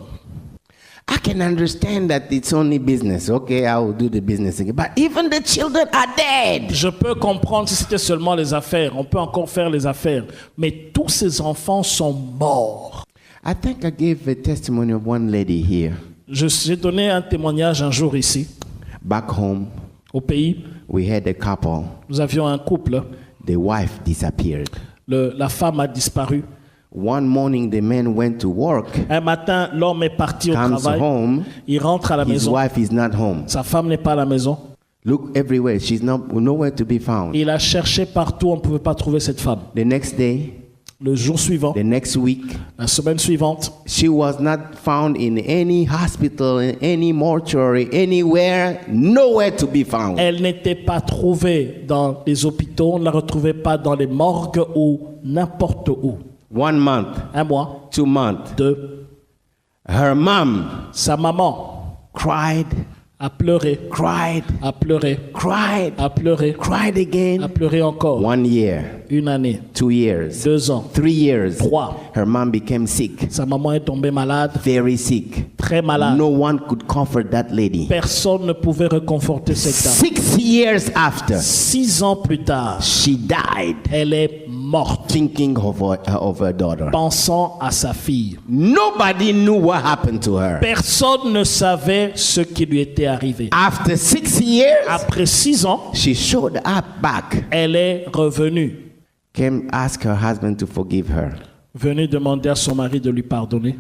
[SPEAKER 2] I can understand that it's only business. Okay, I will do the business again. But even the children are dead.
[SPEAKER 3] Je peux comprendre si c'était seulement les affaires. On peut encore faire les affaires. Mais tous ces enfants sont morts.
[SPEAKER 2] I think I gave a testimony of one lady here.
[SPEAKER 3] J'ai donné un témoignage un jour ici,
[SPEAKER 2] Back home,
[SPEAKER 3] au pays.
[SPEAKER 2] we had a couple.
[SPEAKER 3] Nous avions un couple.
[SPEAKER 2] The wife disappeared.
[SPEAKER 3] La femme a disparu.
[SPEAKER 2] One morning, the man went to work,
[SPEAKER 3] Un matin, l'homme est parti au
[SPEAKER 2] comes
[SPEAKER 3] travail.
[SPEAKER 2] home,
[SPEAKER 3] Il rentre à la
[SPEAKER 2] his
[SPEAKER 3] maison.
[SPEAKER 2] wife is not home.
[SPEAKER 3] Sa femme n'est pas à la maison.
[SPEAKER 2] Look everywhere, she's nowhere to be found.
[SPEAKER 3] Il a cherché partout, on ne pouvait pas trouver cette femme.
[SPEAKER 2] The next day,
[SPEAKER 3] Le jour suivant,
[SPEAKER 2] the next week,
[SPEAKER 3] la semaine suivante,
[SPEAKER 2] she was not found in any hospital, in any mortuary, anywhere, nowhere to be found.
[SPEAKER 3] elle n'était pas trouvée dans les hôpitaux, on ne la retrouvait pas dans les morgues ou n'importe où.
[SPEAKER 2] 1 month,
[SPEAKER 3] Un mois,
[SPEAKER 2] 2 months,
[SPEAKER 3] 2,
[SPEAKER 2] her mom
[SPEAKER 3] sa maman
[SPEAKER 2] cried,
[SPEAKER 3] a pleuré,
[SPEAKER 2] cried,
[SPEAKER 3] a pleuré,
[SPEAKER 2] cried,
[SPEAKER 3] a pleuré,
[SPEAKER 2] cried
[SPEAKER 3] a
[SPEAKER 2] again.
[SPEAKER 3] pleuré encore.
[SPEAKER 2] 1 year,
[SPEAKER 3] Une année,
[SPEAKER 2] 2 years,
[SPEAKER 3] 2 ans,
[SPEAKER 2] 3 years.
[SPEAKER 3] 3.
[SPEAKER 2] Her mom became sick,
[SPEAKER 3] Sa maman est tombée malade,
[SPEAKER 2] very sick.
[SPEAKER 3] très malade.
[SPEAKER 2] No one could comfort that lady.
[SPEAKER 3] Personne ne pouvait réconforter cette dame.
[SPEAKER 2] 6 years after,
[SPEAKER 3] 6 ans plus tard,
[SPEAKER 2] she died
[SPEAKER 3] elle est morte,
[SPEAKER 2] thinking of her daughter.
[SPEAKER 3] pensant à sa fille.
[SPEAKER 2] Nobody knew what happened to her.
[SPEAKER 3] Personne ne savait ce qui lui était arrivé.
[SPEAKER 2] After 6 years,
[SPEAKER 3] Après 6 ans,
[SPEAKER 2] she showed up back,
[SPEAKER 3] elle est revenue,
[SPEAKER 2] came ask her husband to forgive her.
[SPEAKER 3] venue demander à son mari de lui pardonner.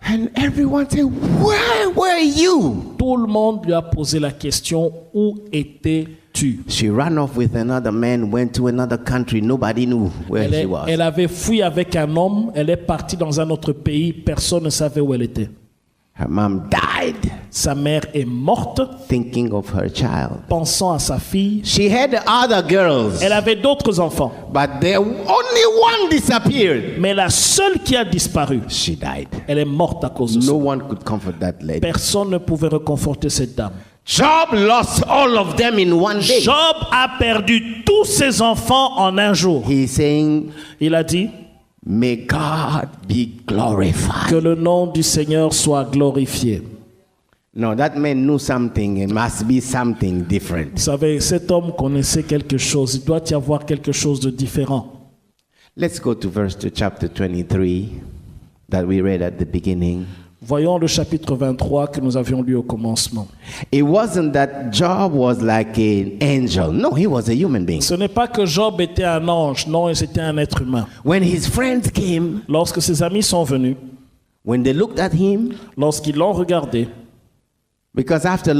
[SPEAKER 2] And everyone said, where were you?
[SPEAKER 3] Tout le monde lui a posé la question, où étais-tu?
[SPEAKER 2] She ran off with another man, went to another country. Nobody knew where she was.
[SPEAKER 3] Elle avait fui avec un homme, elle est partie dans un autre pays, personne ne savait où elle était.
[SPEAKER 2] Her mom died
[SPEAKER 3] Sa mère est morte,
[SPEAKER 2] thinking of her child.
[SPEAKER 3] pensant à sa fille.
[SPEAKER 2] She had other girls,
[SPEAKER 3] Elle avait d'autres enfants,
[SPEAKER 2] but the only one disappeared.
[SPEAKER 3] mais la seule qui a disparu,
[SPEAKER 2] She died.
[SPEAKER 3] elle est morte à cause de ça.
[SPEAKER 2] No one could comfort that lady.
[SPEAKER 3] Personne ne pouvait réconforter cette dame.
[SPEAKER 2] Job lost all of them in one day.
[SPEAKER 3] Job a perdu tous ses enfants en un jour.
[SPEAKER 2] He's saying,
[SPEAKER 3] Il a dit
[SPEAKER 2] may God be
[SPEAKER 3] que
[SPEAKER 2] glorified.
[SPEAKER 3] le nom du Seigneur soit glorifié.
[SPEAKER 2] No, that man knew something. It must be something different.
[SPEAKER 3] Vous savez, cet homme connaissait quelque chose. Il doit y avoir quelque chose de différent.
[SPEAKER 2] Let's go to chapter 23 that we read at the beginning.
[SPEAKER 3] Voyons le chapitre 23 que nous avions lu au commencement.
[SPEAKER 2] It wasn't that Job was like an angel. No, he was a human being.
[SPEAKER 3] Ce n'est pas que Job était un ange, non, c'était un être humain.
[SPEAKER 2] When his friends came,
[SPEAKER 3] Lorsque ses amis sont venus,
[SPEAKER 2] when they looked at him,
[SPEAKER 3] lorsqu'ils l'ont regardé,
[SPEAKER 2] because after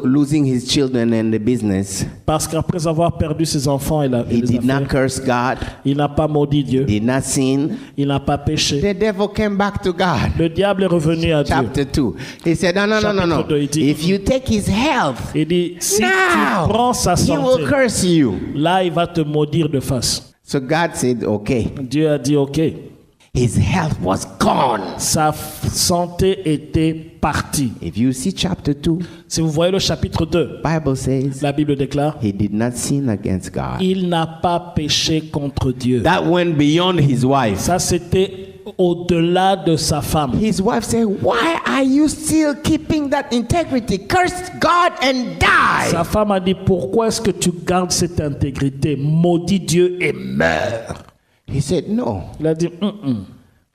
[SPEAKER 2] losing his children and the business,
[SPEAKER 3] parce qu'après avoir perdu ses enfants et
[SPEAKER 2] he
[SPEAKER 3] les
[SPEAKER 2] did not
[SPEAKER 3] affaires,
[SPEAKER 2] curse God,
[SPEAKER 3] il n'a pas maudit Dieu,
[SPEAKER 2] did not sin.
[SPEAKER 3] il n'a pas péché.
[SPEAKER 2] The devil came back to God.
[SPEAKER 3] Le diable est revenu à Dieu.
[SPEAKER 2] Chapter 2. He said, no.
[SPEAKER 3] Chapitre 2, il dit,
[SPEAKER 2] If you take his health,
[SPEAKER 3] il dit, si
[SPEAKER 2] now
[SPEAKER 3] tu prends sa
[SPEAKER 2] he will
[SPEAKER 3] santé,
[SPEAKER 2] curse you.
[SPEAKER 3] là, il va te maudire de face.
[SPEAKER 2] So God said, okay.
[SPEAKER 3] Dieu a dit OK.
[SPEAKER 2] His health was gone.
[SPEAKER 3] Sa santé était partie.
[SPEAKER 2] If you see chapter 2,
[SPEAKER 3] Si vous voyez le chapitre 2,
[SPEAKER 2] Bible says
[SPEAKER 3] la Bible déclare,
[SPEAKER 2] he did not sin against God.
[SPEAKER 3] il n'a pas péché contre Dieu.
[SPEAKER 2] That went beyond his wife.
[SPEAKER 3] Ça, c'était au-delà de sa femme.
[SPEAKER 2] His wife said, why are you still keeping that integrity? Curse God and die.
[SPEAKER 3] Sa femme a dit, pourquoi est-ce que tu gardes cette intégrité? Maudis Dieu et meurs.
[SPEAKER 2] He said, no.
[SPEAKER 3] Il a dit,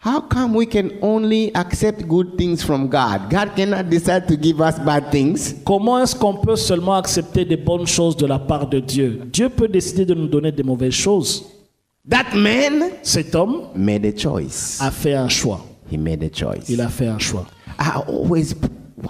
[SPEAKER 2] How come we can only accept good things from God? God cannot decide to give us bad things.
[SPEAKER 3] Comment est-ce qu'on peut seulement accepter des bonnes choses de la part de Dieu? Dieu peut décider de nous donner des mauvaises choses.
[SPEAKER 2] That man
[SPEAKER 3] Cet homme
[SPEAKER 2] made a choice.
[SPEAKER 3] a fait un choix.
[SPEAKER 2] He made a choice.
[SPEAKER 3] Il a fait un choix.
[SPEAKER 2] I always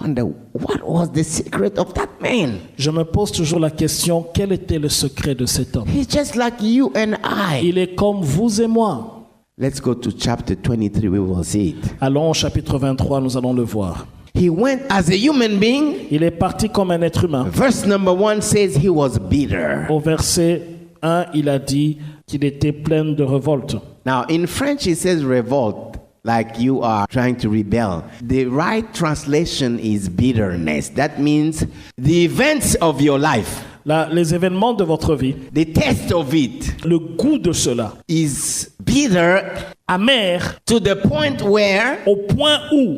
[SPEAKER 2] wonder, what was the secret of that man?
[SPEAKER 3] Je me pose toujours la question, quel était le secret de cet homme?
[SPEAKER 2] He's just like you and I.
[SPEAKER 3] Il est comme vous et moi.
[SPEAKER 2] Let's go to chapter 23, we will see it.
[SPEAKER 3] Allons au chapitre 23, nous allons le voir.
[SPEAKER 2] He went as a human being.
[SPEAKER 3] Il est parti comme un être humain.
[SPEAKER 2] Verse number 1 says he was bitter.
[SPEAKER 3] Au verset 1, il a dit qu'il était plein de révolte.
[SPEAKER 2] Now, in French, it says revolt, like you are trying to rebel. The right translation is bitterness. That means the events of your life,
[SPEAKER 3] Les événements de votre vie,
[SPEAKER 2] the taste of it
[SPEAKER 3] le goût de cela,
[SPEAKER 2] is bitter
[SPEAKER 3] amer
[SPEAKER 2] to the point where
[SPEAKER 3] au point où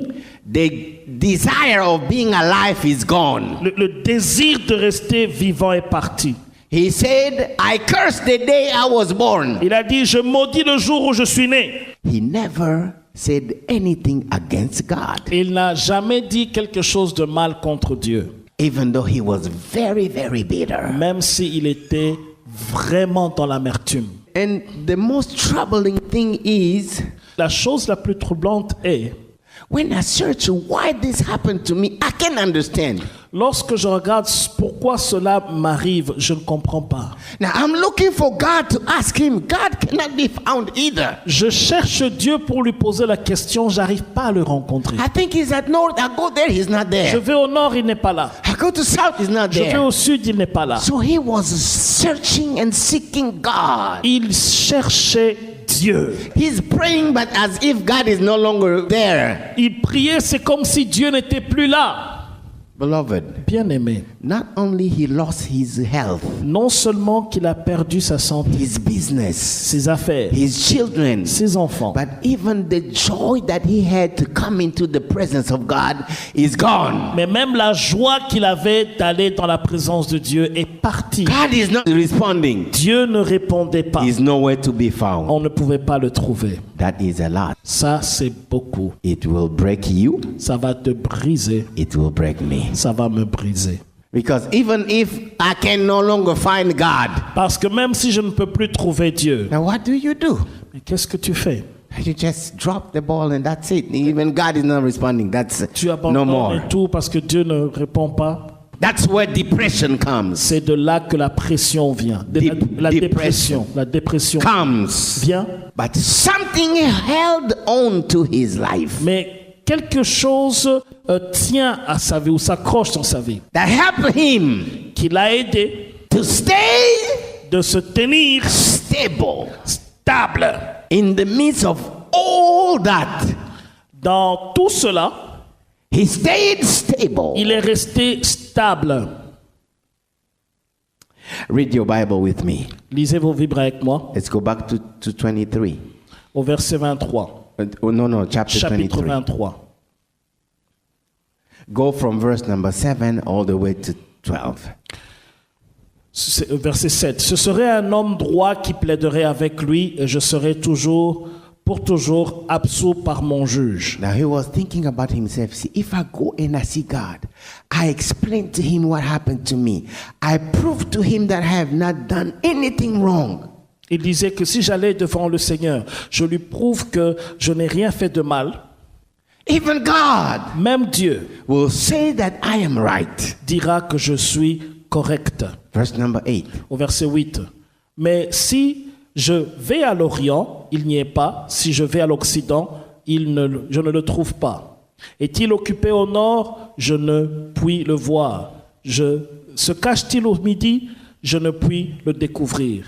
[SPEAKER 2] the desire of being alive is gone.
[SPEAKER 3] le désir de rester vivant est parti.
[SPEAKER 2] He said, I cursed the day I was born.
[SPEAKER 3] Il a dit, je maudis le jour où je suis né.
[SPEAKER 2] He never said anything against God,
[SPEAKER 3] Il n'a jamais dit quelque chose de mal contre Dieu,
[SPEAKER 2] even though he was very, very bitter.
[SPEAKER 3] même s'il était vraiment dans l'amertume.
[SPEAKER 2] And the most troubling thing is,
[SPEAKER 3] La chose la plus troublante est,
[SPEAKER 2] when I search why this happened to me, I can understand.
[SPEAKER 3] lorsque je regarde pourquoi cela m'arrive, je ne comprends pas.
[SPEAKER 2] Now I'm looking for God to ask him. God cannot be found either.
[SPEAKER 3] Je cherche Dieu pour lui poser la question, j'arrive pas à le rencontrer.
[SPEAKER 2] I think he's at north. I go there, he's not
[SPEAKER 3] Je
[SPEAKER 2] there.
[SPEAKER 3] vais au nord, il n'est pas là.
[SPEAKER 2] I go to south, he's not
[SPEAKER 3] Je vais
[SPEAKER 2] there.
[SPEAKER 3] au sud, il n'est pas là.
[SPEAKER 2] So he was searching and seeking God.
[SPEAKER 3] Il cherchait Dieu.
[SPEAKER 2] He's praying, but as if God is no longer there.
[SPEAKER 3] Il priait, c'est comme si Dieu n'était plus là.
[SPEAKER 2] Beloved,
[SPEAKER 3] Bien-aimé,
[SPEAKER 2] not only he lost his health,
[SPEAKER 3] non seulement qu'il a perdu sa santé,
[SPEAKER 2] his business,
[SPEAKER 3] ses affaires,
[SPEAKER 2] his children,
[SPEAKER 3] ses enfants,
[SPEAKER 2] but even the joy that he had to come into the presence of God is gone.
[SPEAKER 3] mais même la joie qu'il avait d'aller dans la présence de Dieu est partie.
[SPEAKER 2] God is not responding.
[SPEAKER 3] Dieu ne répondait pas.
[SPEAKER 2] He's nowhere to be found.
[SPEAKER 3] On ne pouvait pas le trouver.
[SPEAKER 2] That is a lot.
[SPEAKER 3] Ça, c'est beaucoup.
[SPEAKER 2] It will break you.
[SPEAKER 3] Ça va te briser.
[SPEAKER 2] It will break me.
[SPEAKER 3] Ça va me briser.
[SPEAKER 2] Because even if I can no longer find God,
[SPEAKER 3] Parce que même si je ne peux plus trouver Dieu,
[SPEAKER 2] now what do?
[SPEAKER 3] mais qu'est-ce que tu fais?
[SPEAKER 2] You just drop the ball and that's it. Even God is not responding. That's
[SPEAKER 3] Tu
[SPEAKER 2] no
[SPEAKER 3] abandonnes
[SPEAKER 2] more.
[SPEAKER 3] et tout parce que Dieu ne répond pas.
[SPEAKER 2] That's where depression comes.
[SPEAKER 3] C'est de là que la pression vient. La dépression
[SPEAKER 2] Comes.
[SPEAKER 3] vient.
[SPEAKER 2] But something held on to his life
[SPEAKER 3] Mais quelque chose tient à sa vie ou s'accroche dans sa vie.
[SPEAKER 2] that helped him
[SPEAKER 3] Qui l'a aidé
[SPEAKER 2] to stay
[SPEAKER 3] de se tenir
[SPEAKER 2] stable
[SPEAKER 3] stable.
[SPEAKER 2] in the midst of all that.
[SPEAKER 3] Dans tout cela,
[SPEAKER 2] He stayed stable.
[SPEAKER 3] il est resté stable.
[SPEAKER 2] Read your Bible with me.
[SPEAKER 3] Lisez vos Bibles avec moi
[SPEAKER 2] Let's go back to 23.
[SPEAKER 3] au verset 23.
[SPEAKER 2] Oh, no, chapter
[SPEAKER 3] Chapitre
[SPEAKER 2] 23.
[SPEAKER 3] 23.
[SPEAKER 2] Go from verse number 7 all the way to 12.
[SPEAKER 3] Verset 7. Ce serait un homme droit qui plaiderait avec lui et je serais pour toujours absous par mon juge.
[SPEAKER 2] Now he was thinking about himself. See, if I go and I see God, I explain to him what happened to me. I prove to him that I have not done anything wrong.
[SPEAKER 3] Il disait que si j'allais devant le Seigneur, je lui prouve que je n'ai rien fait de mal.
[SPEAKER 2] Even God
[SPEAKER 3] Même Dieu
[SPEAKER 2] will say that I am right.
[SPEAKER 3] dira que je suis correct.
[SPEAKER 2] Verse number 8.
[SPEAKER 3] Au verset 8. Mais si je vais à l'Orient, il n'y est pas. Si je vais à l'Occident, je ne le trouve pas. Est-il occupé au nord? Je ne puis le voir. Se cache-t-il au midi? Je ne puis le découvrir.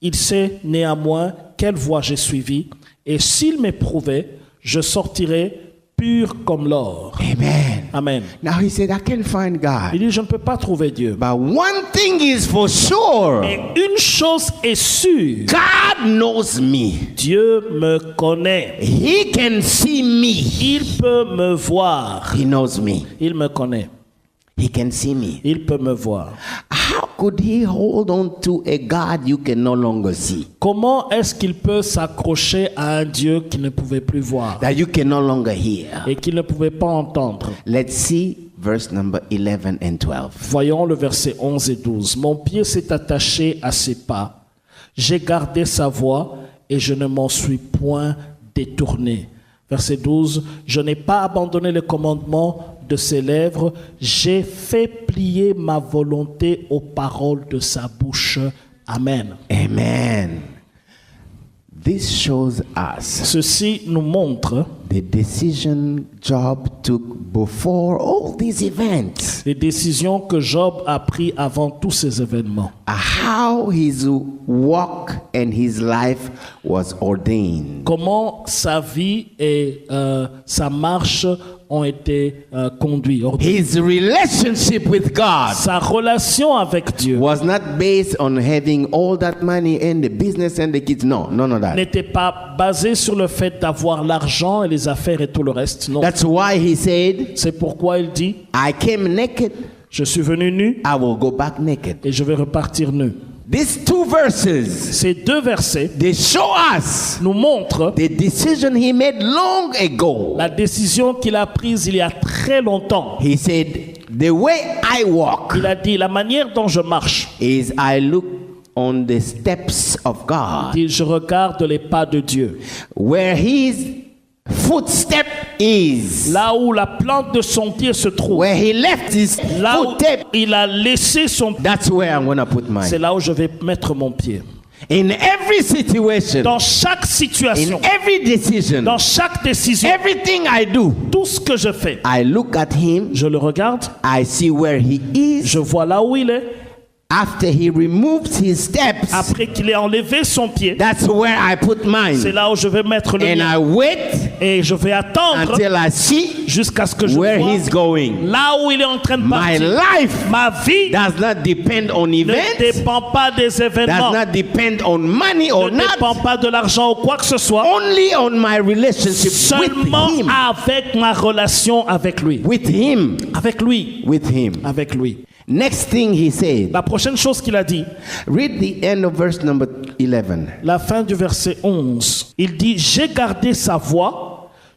[SPEAKER 3] Il sait néanmoins quelle voie j'ai suivie, et s'il m'éprouvait, je sortirai pur comme l'or.
[SPEAKER 2] Amen.
[SPEAKER 3] Amen.
[SPEAKER 2] Now he said, I can't find
[SPEAKER 3] Il
[SPEAKER 2] God.
[SPEAKER 3] dit, je ne peux pas trouver Dieu.
[SPEAKER 2] But one thing is for sure.
[SPEAKER 3] Mais une chose est sûre,
[SPEAKER 2] God knows me.
[SPEAKER 3] Dieu me connaît.
[SPEAKER 2] He can see me.
[SPEAKER 3] Il peut me voir.
[SPEAKER 2] He knows me.
[SPEAKER 3] Il me connaît.
[SPEAKER 2] He can see me.
[SPEAKER 3] Il peut me voir.
[SPEAKER 2] How could he hold on to a God you can no longer see?
[SPEAKER 3] Comment est-ce qu'il peut s'accrocher à un Dieu qu'il ne pouvait plus voir
[SPEAKER 2] That you can no longer hear?
[SPEAKER 3] et qu'il ne pouvait pas entendre?
[SPEAKER 2] Let's see verse number 11 and 12.
[SPEAKER 3] Voyons le verset 11 et 12. Mon pied s'est attaché à ses pas. J'ai gardé sa voix et je ne m'en suis point détourné. Verset 12. Je n'ai pas abandonné le commandement de ses lèvres. J'ai fait plier ma volonté aux paroles de sa bouche. Amen.
[SPEAKER 2] Amen. This shows us
[SPEAKER 3] Ceci nous montre
[SPEAKER 2] the decision Job took before all these events.
[SPEAKER 3] les décisions que Job a prises avant tous ces événements.
[SPEAKER 2] How his walk and his life was ordained.
[SPEAKER 3] Comment sa vie et sa marche ont été conduites. ordonnées.
[SPEAKER 2] His relationship with God
[SPEAKER 3] Sa relation avec Dieu
[SPEAKER 2] was not based on having all that money and the business and the kids. No, none of that.
[SPEAKER 3] n'était pas basée sur le fait d'avoir l'argent et les affaires et tout le reste. Non.
[SPEAKER 2] That's why he said,
[SPEAKER 3] C'est pourquoi il dit,
[SPEAKER 2] I came naked,
[SPEAKER 3] je suis venu nu
[SPEAKER 2] I will go back naked.
[SPEAKER 3] et je vais repartir nu.
[SPEAKER 2] These two verses,
[SPEAKER 3] Ces deux versets
[SPEAKER 2] they show us
[SPEAKER 3] nous montrent
[SPEAKER 2] the decision he made long ago.
[SPEAKER 3] la décision qu'il a prise il y a très longtemps.
[SPEAKER 2] He said, the way I walk
[SPEAKER 3] Il a dit, la manière dont je marche,
[SPEAKER 2] is I look on the steps of God,
[SPEAKER 3] il dit, je regarde les pas de Dieu.
[SPEAKER 2] where his footstep is,
[SPEAKER 3] Là où la plante de son pied se trouve,
[SPEAKER 2] where he left his
[SPEAKER 3] là où
[SPEAKER 2] footstep,
[SPEAKER 3] il a laissé son pied,
[SPEAKER 2] that's where I'm going to put
[SPEAKER 3] c'est
[SPEAKER 2] mine.
[SPEAKER 3] là où je vais mettre mon pied.
[SPEAKER 2] In every situation,
[SPEAKER 3] Dans chaque
[SPEAKER 2] in
[SPEAKER 3] situation,
[SPEAKER 2] every decision,
[SPEAKER 3] dans chaque décision,
[SPEAKER 2] everything I do,
[SPEAKER 3] tout ce que je fais,
[SPEAKER 2] I look at him,
[SPEAKER 3] je le regarde,
[SPEAKER 2] I see where he is.
[SPEAKER 3] je vois là où il est.
[SPEAKER 2] After he removes his steps,
[SPEAKER 3] Après qu'il ait enlevé son pied,
[SPEAKER 2] that's where I put
[SPEAKER 3] c'est
[SPEAKER 2] mine.
[SPEAKER 3] là où je vais mettre le
[SPEAKER 2] And
[SPEAKER 3] mien.
[SPEAKER 2] I wait
[SPEAKER 3] Et je vais attendre
[SPEAKER 2] until I see
[SPEAKER 3] jusqu'à ce que je
[SPEAKER 2] where
[SPEAKER 3] vois
[SPEAKER 2] he's going.
[SPEAKER 3] là où il est en train de
[SPEAKER 2] My
[SPEAKER 3] partir.
[SPEAKER 2] life
[SPEAKER 3] Ma vie
[SPEAKER 2] does not depend on
[SPEAKER 3] ne
[SPEAKER 2] events,
[SPEAKER 3] dépend pas des
[SPEAKER 2] does
[SPEAKER 3] événements,
[SPEAKER 2] not depend on money or
[SPEAKER 3] ne dépend
[SPEAKER 2] not,
[SPEAKER 3] pas de l'argent ou quoi que ce soit,
[SPEAKER 2] only on my relationship
[SPEAKER 3] seulement
[SPEAKER 2] with him.
[SPEAKER 3] avec ma relation avec lui.
[SPEAKER 2] With him.
[SPEAKER 3] Avec lui.
[SPEAKER 2] With him.
[SPEAKER 3] Avec lui.
[SPEAKER 2] Next thing he said,
[SPEAKER 3] La prochaine chose qu'il a dit,
[SPEAKER 2] read the end of verse number 11.
[SPEAKER 3] la fin du verset 11, il dit, j'ai gardé sa voix,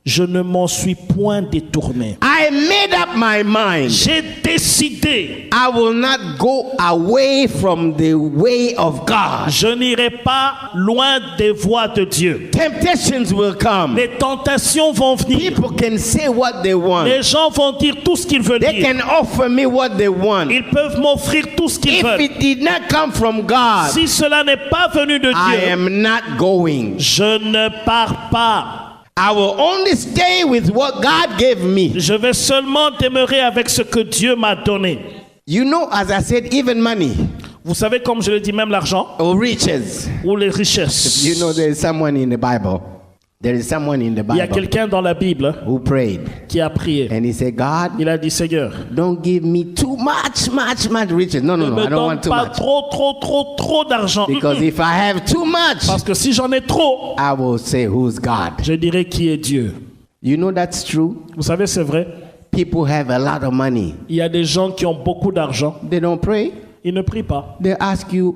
[SPEAKER 3] je ne m'en suis point détourné.
[SPEAKER 2] I made up my mind.
[SPEAKER 3] J'ai décidé,
[SPEAKER 2] I will not go away from the way of God.
[SPEAKER 3] je n'irai pas loin des voies de Dieu.
[SPEAKER 2] Temptations will come.
[SPEAKER 3] Les tentations vont venir.
[SPEAKER 2] People can say what they want.
[SPEAKER 3] Les gens vont dire tout ce qu'ils veulent
[SPEAKER 2] They
[SPEAKER 3] dire.
[SPEAKER 2] can offer me what they want.
[SPEAKER 3] Ils peuvent m'offrir tout ce qu'ils
[SPEAKER 2] If
[SPEAKER 3] veulent.
[SPEAKER 2] it did not come from God,
[SPEAKER 3] Si cela n'est pas venu de
[SPEAKER 2] I
[SPEAKER 3] Dieu,
[SPEAKER 2] am not going.
[SPEAKER 3] je ne pars pas.
[SPEAKER 2] I will only stay with what God gave me.
[SPEAKER 3] Je vais seulement demeurer avec ce que Dieu m'a donné.
[SPEAKER 2] You know, as I said, even money
[SPEAKER 3] Vous savez, comme je le dis, même l'argent
[SPEAKER 2] or riches.
[SPEAKER 3] ou les richesses.
[SPEAKER 2] You know, there is someone in the Bible. There is someone in the
[SPEAKER 3] Il y a
[SPEAKER 2] Bible
[SPEAKER 3] quelqu'un dans la Bible
[SPEAKER 2] who prayed.
[SPEAKER 3] qui a prié.
[SPEAKER 2] And he said, God,
[SPEAKER 3] Il a dit, Seigneur,
[SPEAKER 2] don't give me too much riches. No,
[SPEAKER 3] ne
[SPEAKER 2] no,
[SPEAKER 3] me
[SPEAKER 2] I don't want
[SPEAKER 3] donne
[SPEAKER 2] too
[SPEAKER 3] pas
[SPEAKER 2] much.
[SPEAKER 3] trop d'argent.
[SPEAKER 2] Because if I have too much,
[SPEAKER 3] Parce que si j'en ai trop,
[SPEAKER 2] I will say, who's God?
[SPEAKER 3] je dirai qui est Dieu.
[SPEAKER 2] You know that's true.
[SPEAKER 3] Vous savez, c'est vrai.
[SPEAKER 2] People have a lot of money.
[SPEAKER 3] Il y a des gens qui ont beaucoup d'argent.
[SPEAKER 2] They don't pray.
[SPEAKER 3] Ils ne prient pas.
[SPEAKER 2] They ask you,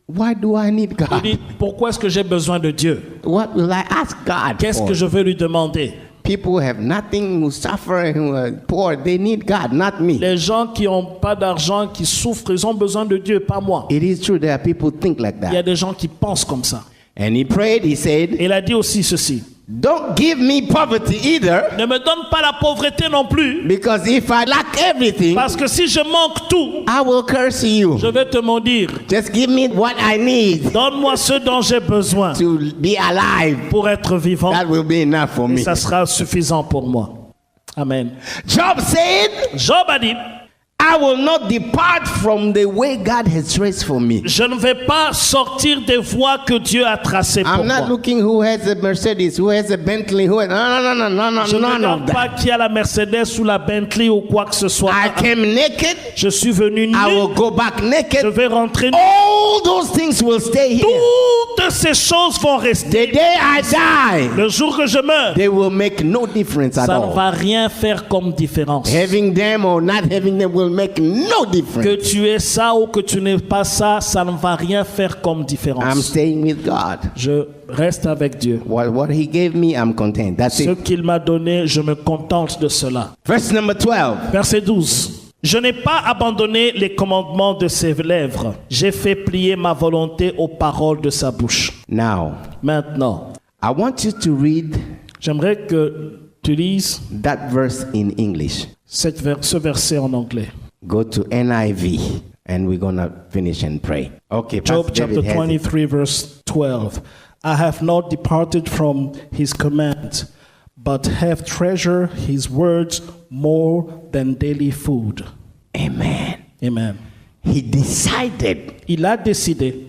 [SPEAKER 2] why do I need
[SPEAKER 3] Ils
[SPEAKER 2] God?
[SPEAKER 3] disent, pourquoi est-ce que j'ai besoin de Dieu?
[SPEAKER 2] What will I ask God
[SPEAKER 3] Qu'est-ce
[SPEAKER 2] for?
[SPEAKER 3] que je vais lui demander?
[SPEAKER 2] People have nothing, who suffer, who are poor. They need God, not me.
[SPEAKER 3] Les gens qui n'ont pas d'argent, qui souffrent, ils ont besoin de Dieu, pas moi.
[SPEAKER 2] It is true. There are people who think like
[SPEAKER 3] Il y a
[SPEAKER 2] that.
[SPEAKER 3] des gens qui pensent comme ça.
[SPEAKER 2] And he prayed. He said,
[SPEAKER 3] Et il a dit aussi ceci.
[SPEAKER 2] don't give me poverty either,
[SPEAKER 3] Ne me donne pas la pauvreté non plus,
[SPEAKER 2] because if I lack everything,
[SPEAKER 3] parce que si je manque tout,
[SPEAKER 2] I will curse you.
[SPEAKER 3] je vais te maudire.
[SPEAKER 2] Just give me what I need
[SPEAKER 3] Donne-moi ce dont j'ai besoin
[SPEAKER 2] to be alive.
[SPEAKER 3] pour être vivant.
[SPEAKER 2] That will be enough for
[SPEAKER 3] Et
[SPEAKER 2] me.
[SPEAKER 3] ça sera suffisant pour moi. Amen.
[SPEAKER 2] Job said,
[SPEAKER 3] Job a dit,
[SPEAKER 2] I will not depart from the way God has traced for me.
[SPEAKER 3] Je ne vais pas sortir des voies que Dieu a tracées pour
[SPEAKER 2] I'm not
[SPEAKER 3] moi.
[SPEAKER 2] looking who has a Mercedes, who has a Bentley, who has...
[SPEAKER 3] Je ne
[SPEAKER 2] none of
[SPEAKER 3] regarde pas
[SPEAKER 2] that.
[SPEAKER 3] qui a la Mercedes ou la Bentley ou quoi que ce soit.
[SPEAKER 2] I came naked.
[SPEAKER 3] Je suis venu nu.
[SPEAKER 2] I will go back
[SPEAKER 3] Je
[SPEAKER 2] naked.
[SPEAKER 3] vais rentrer nu.
[SPEAKER 2] All those things will stay here.
[SPEAKER 3] Toutes ces choses vont rester.
[SPEAKER 2] The day I die,
[SPEAKER 3] Le jour que je meurs,
[SPEAKER 2] they will make no difference at
[SPEAKER 3] ça ne
[SPEAKER 2] all.
[SPEAKER 3] va rien faire comme différence.
[SPEAKER 2] Having them or not having them will make no
[SPEAKER 3] Que
[SPEAKER 2] difference.
[SPEAKER 3] tu aies ça ou que tu n'aies pas ça, ça ne va rien faire comme
[SPEAKER 2] I'm
[SPEAKER 3] différence.
[SPEAKER 2] staying with God.
[SPEAKER 3] Je reste avec Dieu.
[SPEAKER 2] What He gave me, I'm content. That's
[SPEAKER 3] Ce
[SPEAKER 2] it.
[SPEAKER 3] qu'il m'a donné, je me contente de cela.
[SPEAKER 2] Verse number 12.
[SPEAKER 3] Verset 12. Je n'ai pas abandonné les commandements de ses lèvres. J'ai fait plier ma volonté aux paroles de sa bouche.
[SPEAKER 2] Now,
[SPEAKER 3] Maintenant,
[SPEAKER 2] I want you to read
[SPEAKER 3] j'aimerais que tu lises
[SPEAKER 2] that verse in English.
[SPEAKER 3] ce verset en anglais.
[SPEAKER 2] Go to NIV and we're going to finish and pray. Okay,
[SPEAKER 3] Job
[SPEAKER 2] Pastor
[SPEAKER 3] chapter
[SPEAKER 2] David has it.
[SPEAKER 3] 23, verse 12. I have not departed from his command, but have treasured his words more than daily food.
[SPEAKER 2] Amen.
[SPEAKER 3] Amen.
[SPEAKER 2] He decided
[SPEAKER 3] Il a décidé,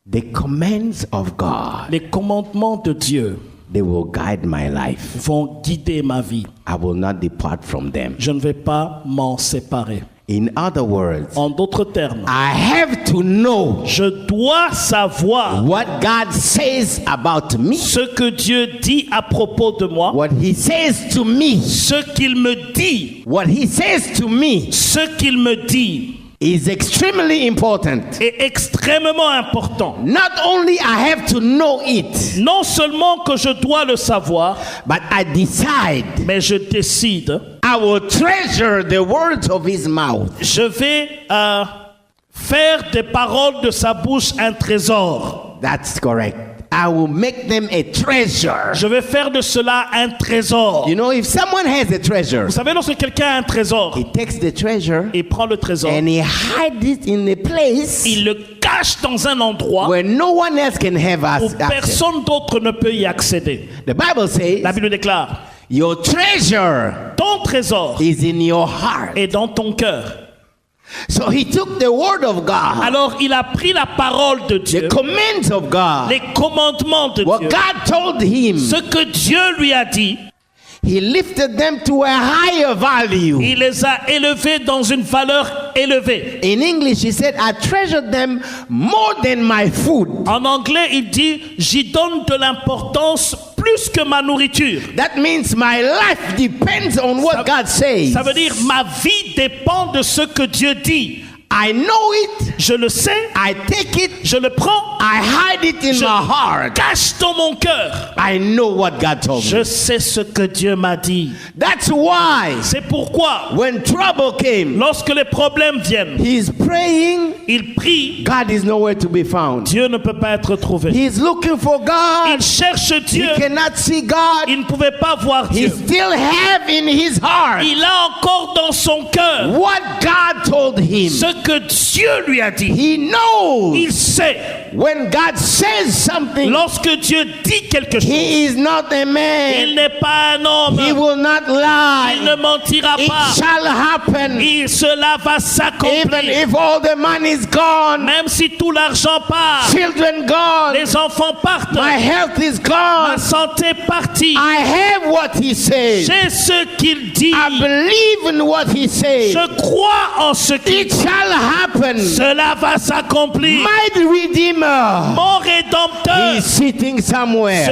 [SPEAKER 2] the commands of God,
[SPEAKER 3] les commandements de Dieu
[SPEAKER 2] they will guide my life.
[SPEAKER 3] vont guider ma vie.
[SPEAKER 2] I will not depart from them.
[SPEAKER 3] Je ne vais pas m'en séparer.
[SPEAKER 2] In other words,
[SPEAKER 3] En d'autres termes,
[SPEAKER 2] I have to know
[SPEAKER 3] je dois savoir
[SPEAKER 2] what God says about me,
[SPEAKER 3] ce que Dieu dit à propos de moi,
[SPEAKER 2] what He says to me.
[SPEAKER 3] ce qu'il me dit,
[SPEAKER 2] What He says to me
[SPEAKER 3] ce qu'il me dit
[SPEAKER 2] is extremely important.
[SPEAKER 3] est extrêmement important.
[SPEAKER 2] Not only I have to know it,
[SPEAKER 3] Non seulement que je dois le savoir,
[SPEAKER 2] but I decide
[SPEAKER 3] mais je décide,
[SPEAKER 2] I will treasure the words of His mouth.
[SPEAKER 3] je vais faire des paroles de sa bouche un trésor.
[SPEAKER 2] That's correct. I will make them a treasure.
[SPEAKER 3] Je vais faire de cela un trésor.
[SPEAKER 2] You know, if someone has a treasure,
[SPEAKER 3] Vous savez, lorsque quelqu'un a un trésor,
[SPEAKER 2] he takes the treasure
[SPEAKER 3] il prend le trésor,
[SPEAKER 2] and he hides it in a place
[SPEAKER 3] il le cache dans un endroit
[SPEAKER 2] where no one else can have
[SPEAKER 3] où
[SPEAKER 2] access.
[SPEAKER 3] personne d'autre ne peut y accéder.
[SPEAKER 2] The Bible says
[SPEAKER 3] La Bible déclare,
[SPEAKER 2] your treasure
[SPEAKER 3] ton trésor
[SPEAKER 2] is in your heart.
[SPEAKER 3] est dans ton cœur.
[SPEAKER 2] So he took the word of God,
[SPEAKER 3] Alors il a pris la parole de Dieu,
[SPEAKER 2] the commands of God,
[SPEAKER 3] les commandements de
[SPEAKER 2] what
[SPEAKER 3] Dieu,
[SPEAKER 2] God told him.
[SPEAKER 3] ce que Dieu lui a dit,
[SPEAKER 2] He lifted them to a higher value.
[SPEAKER 3] il les a élevés dans une valeur élevée.
[SPEAKER 2] In English, he said, I treasured them more than my food.
[SPEAKER 3] En anglais, il dit, j'y donne de l'importance plus que ma nourriture.
[SPEAKER 2] That means my life depends on what God says.
[SPEAKER 3] Ça veut dire, ma vie dépend de ce que Dieu dit.
[SPEAKER 2] I know it.
[SPEAKER 3] Je le sais,
[SPEAKER 2] I take it.
[SPEAKER 3] je le prends,
[SPEAKER 2] I hide it in
[SPEAKER 3] je
[SPEAKER 2] my heart.
[SPEAKER 3] cache dans mon cœur.
[SPEAKER 2] I know what God told
[SPEAKER 3] Je
[SPEAKER 2] me.
[SPEAKER 3] sais ce que Dieu m'a dit.
[SPEAKER 2] That's why
[SPEAKER 3] C'est pourquoi,
[SPEAKER 2] when trouble came,
[SPEAKER 3] lorsque les problèmes viennent,
[SPEAKER 2] he's praying.
[SPEAKER 3] il prie,
[SPEAKER 2] God is nowhere to be found.
[SPEAKER 3] Dieu ne peut pas être trouvé.
[SPEAKER 2] He's looking for God.
[SPEAKER 3] Il cherche
[SPEAKER 2] He
[SPEAKER 3] Dieu,
[SPEAKER 2] cannot see God.
[SPEAKER 3] il ne pouvait pas voir
[SPEAKER 2] He
[SPEAKER 3] Dieu.
[SPEAKER 2] still have in his heart
[SPEAKER 3] Il a encore dans son cœur
[SPEAKER 2] what God told him.
[SPEAKER 3] ce que Dieu lui a dit.
[SPEAKER 2] He knows
[SPEAKER 3] Il sait,
[SPEAKER 2] when God says something,
[SPEAKER 3] lorsque Dieu dit quelque chose,
[SPEAKER 2] he is not a
[SPEAKER 3] il
[SPEAKER 2] man.
[SPEAKER 3] n'est pas un homme,
[SPEAKER 2] He will not
[SPEAKER 3] il ne
[SPEAKER 2] lie.
[SPEAKER 3] mentira
[SPEAKER 2] It
[SPEAKER 3] pas.
[SPEAKER 2] shall happen.
[SPEAKER 3] Cela va
[SPEAKER 2] Even
[SPEAKER 3] s'accomplir.
[SPEAKER 2] if all the money is gone,
[SPEAKER 3] Même si tout l'argent part,
[SPEAKER 2] children gone,
[SPEAKER 3] les enfants partent,
[SPEAKER 2] my health is
[SPEAKER 3] ma
[SPEAKER 2] gone,
[SPEAKER 3] santé partie.
[SPEAKER 2] I have what he says.
[SPEAKER 3] J'ai ce qu'il dit.
[SPEAKER 2] I believe in what he says.
[SPEAKER 3] Je crois en ce qu'il
[SPEAKER 2] It
[SPEAKER 3] dit.
[SPEAKER 2] shall happen.
[SPEAKER 3] Cela va s'accomplir.
[SPEAKER 2] My Redeemer,
[SPEAKER 3] Mon Rédempteur
[SPEAKER 2] he's sitting somewhere.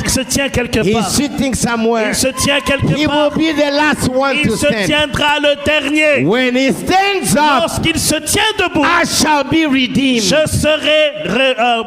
[SPEAKER 3] se tient quelque
[SPEAKER 2] He's
[SPEAKER 3] part.
[SPEAKER 2] sitting somewhere.
[SPEAKER 3] Il se tient quelque
[SPEAKER 2] He will
[SPEAKER 3] part.
[SPEAKER 2] be the last one
[SPEAKER 3] Il
[SPEAKER 2] to
[SPEAKER 3] se
[SPEAKER 2] stand.
[SPEAKER 3] tiendra le dernier.
[SPEAKER 2] When he stands up,
[SPEAKER 3] Lorsqu'il se tient debout,
[SPEAKER 2] I shall be redeemed.
[SPEAKER 3] je serai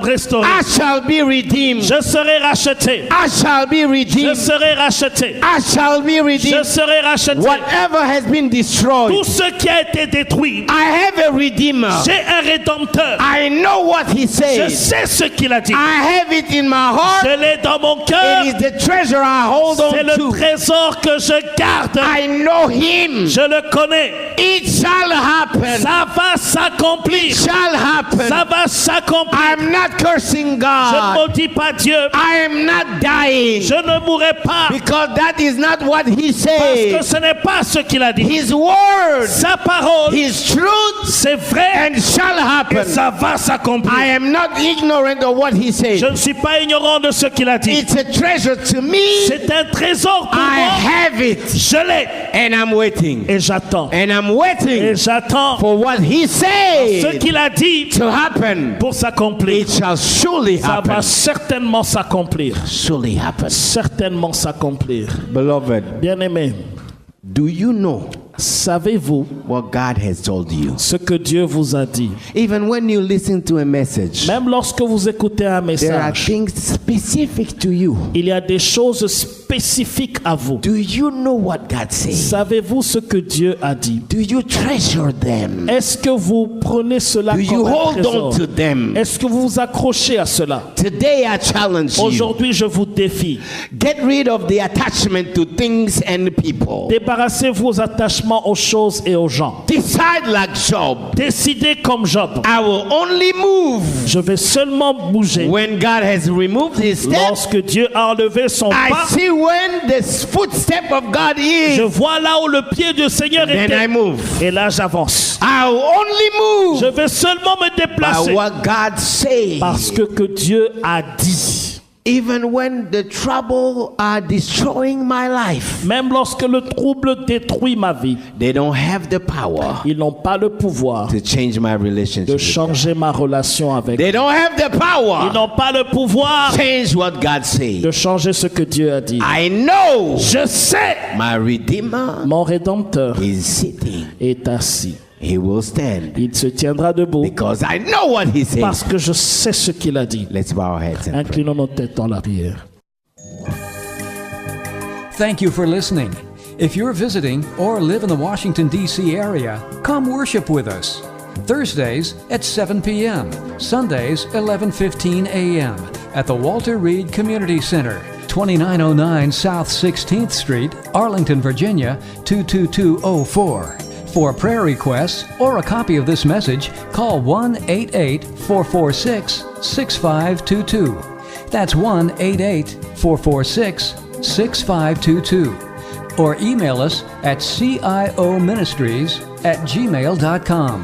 [SPEAKER 3] restauré.
[SPEAKER 2] I shall be redeemed.
[SPEAKER 3] Je serai racheté.
[SPEAKER 2] I shall be
[SPEAKER 3] Je
[SPEAKER 2] redeemed.
[SPEAKER 3] serai racheté.
[SPEAKER 2] I shall be
[SPEAKER 3] Je
[SPEAKER 2] redeemed.
[SPEAKER 3] serai racheté.
[SPEAKER 2] Whatever has been destroyed,
[SPEAKER 3] Tout ce qui a été détruit,
[SPEAKER 2] I have a redeemer.
[SPEAKER 3] j'ai un rédempteur.
[SPEAKER 2] I know what he
[SPEAKER 3] Je
[SPEAKER 2] says.
[SPEAKER 3] sais ce qu'il a dit.
[SPEAKER 2] I have it in my heart.
[SPEAKER 3] Je l'ai dans mon cœur.
[SPEAKER 2] It is the treasure I hold
[SPEAKER 3] C'est
[SPEAKER 2] on
[SPEAKER 3] le
[SPEAKER 2] to.
[SPEAKER 3] trésor que je garde.
[SPEAKER 2] I know him.
[SPEAKER 3] Je le connais.
[SPEAKER 2] It shall happen.
[SPEAKER 3] Ça va s'accomplir.
[SPEAKER 2] Shall happen.
[SPEAKER 3] Ça va s'accomplir.
[SPEAKER 2] I'm not cursing
[SPEAKER 3] Je ne
[SPEAKER 2] God.
[SPEAKER 3] maudis pas Dieu.
[SPEAKER 2] I am not dying.
[SPEAKER 3] Je ne mourrai pas.
[SPEAKER 2] Because that is not what he
[SPEAKER 3] Parce que
[SPEAKER 2] said.
[SPEAKER 3] ce n'est pas ce qu'il a dit.
[SPEAKER 2] His word,
[SPEAKER 3] Sa parole,
[SPEAKER 2] his truth,
[SPEAKER 3] c'est vrai
[SPEAKER 2] and shall
[SPEAKER 3] et
[SPEAKER 2] happen.
[SPEAKER 3] ça va s'accomplir.
[SPEAKER 2] I am not ignorant of what he
[SPEAKER 3] Je
[SPEAKER 2] said.
[SPEAKER 3] ne suis pas ignorant de ce qu'il a dit.
[SPEAKER 2] It's a treasure to me.
[SPEAKER 3] C'est un trésor pour
[SPEAKER 2] I
[SPEAKER 3] moi.
[SPEAKER 2] have it.
[SPEAKER 3] Je l'ai
[SPEAKER 2] And I'm waiting.
[SPEAKER 3] et j'attends.
[SPEAKER 2] And I'm
[SPEAKER 3] Et
[SPEAKER 2] waiting
[SPEAKER 3] j'attends
[SPEAKER 2] for what he
[SPEAKER 3] ce
[SPEAKER 2] said
[SPEAKER 3] qu'il a dit
[SPEAKER 2] to happen.
[SPEAKER 3] pour s'accomplir.
[SPEAKER 2] It shall surely
[SPEAKER 3] Ça va
[SPEAKER 2] happen.
[SPEAKER 3] certainement s'accomplir.
[SPEAKER 2] Surely happen.
[SPEAKER 3] Certainement s'accomplir.
[SPEAKER 2] Beloved,
[SPEAKER 3] Bien-aimé,
[SPEAKER 2] do you know
[SPEAKER 3] savez-vous
[SPEAKER 2] what God has told you?
[SPEAKER 3] ce que Dieu vous a dit?
[SPEAKER 2] Even when you listen to a message,
[SPEAKER 3] Même lorsque vous écoutez un
[SPEAKER 2] there are
[SPEAKER 3] message,
[SPEAKER 2] things specific to you.
[SPEAKER 3] il y a des choses spécifiques à vous.
[SPEAKER 2] Do you know what God says?
[SPEAKER 3] Savez-vous ce que Dieu a dit?
[SPEAKER 2] Do you treasure them?
[SPEAKER 3] Est-ce que vous prenez cela
[SPEAKER 2] Do you
[SPEAKER 3] comme un
[SPEAKER 2] hold
[SPEAKER 3] trésor?
[SPEAKER 2] on to them?
[SPEAKER 3] Est-ce que vous vous accrochez à cela?
[SPEAKER 2] Today I challenge you.
[SPEAKER 3] Aujourd'hui, je vous défie.
[SPEAKER 2] Get rid of the attachment to things and people.
[SPEAKER 3] Débarrassez-vous aux attachements aux choses et aux gens.
[SPEAKER 2] Decide like Job.
[SPEAKER 3] Décidez comme Job.
[SPEAKER 2] I will only move
[SPEAKER 3] Je vais seulement bouger
[SPEAKER 2] when God has removed his step.
[SPEAKER 3] lorsque Dieu a enlevé son
[SPEAKER 2] I
[SPEAKER 3] pas.
[SPEAKER 2] see when the footstep of God
[SPEAKER 3] Je
[SPEAKER 2] is.
[SPEAKER 3] vois là où le pied du Seigneur
[SPEAKER 2] Then I
[SPEAKER 3] était.
[SPEAKER 2] move.
[SPEAKER 3] Et là, j'avance.
[SPEAKER 2] I will only
[SPEAKER 3] Je
[SPEAKER 2] move
[SPEAKER 3] vais seulement me
[SPEAKER 2] by
[SPEAKER 3] déplacer
[SPEAKER 2] what God says.
[SPEAKER 3] parce que Dieu a dit.
[SPEAKER 2] Even when the trouble are destroying my life,
[SPEAKER 3] Même lorsque le trouble détruit ma vie,
[SPEAKER 2] they don't have the power
[SPEAKER 3] ils n'ont pas le pouvoir
[SPEAKER 2] to change my
[SPEAKER 3] de
[SPEAKER 2] relationship with God.
[SPEAKER 3] changer ma relation avec.
[SPEAKER 2] They don't have the
[SPEAKER 3] Ils
[SPEAKER 2] power
[SPEAKER 3] n'ont pas le pouvoir
[SPEAKER 2] to change what God says.
[SPEAKER 3] de changer ce que Dieu a dit.
[SPEAKER 2] I know
[SPEAKER 3] Je sais,
[SPEAKER 2] my Redeemer
[SPEAKER 3] mon Rédempteur
[SPEAKER 2] is sitting.
[SPEAKER 3] est assis.
[SPEAKER 2] He will stand
[SPEAKER 3] Il se tiendra debout
[SPEAKER 2] because I know what he says.
[SPEAKER 3] parce que je sais ce qu'il a dit.
[SPEAKER 2] Let's bow our heads and pray.
[SPEAKER 3] Inclinons nos têtes dans la prière.
[SPEAKER 1] Thank you for listening. If you're visiting or live in the Washington, D.C. area, come worship with us. Thursdays at 7 p.m., Sundays 11:15 a.m. at the Walter Reed Community Center, 2909 South 16th Street, Arlington, Virginia 22204. For prayer requests or a copy of this message, call 1-888-446-6522. That's 1-888-446-6522. Or email us at cioministries@gmail.com.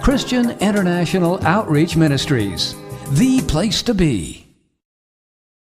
[SPEAKER 1] Christian International Outreach Ministries, the place to be.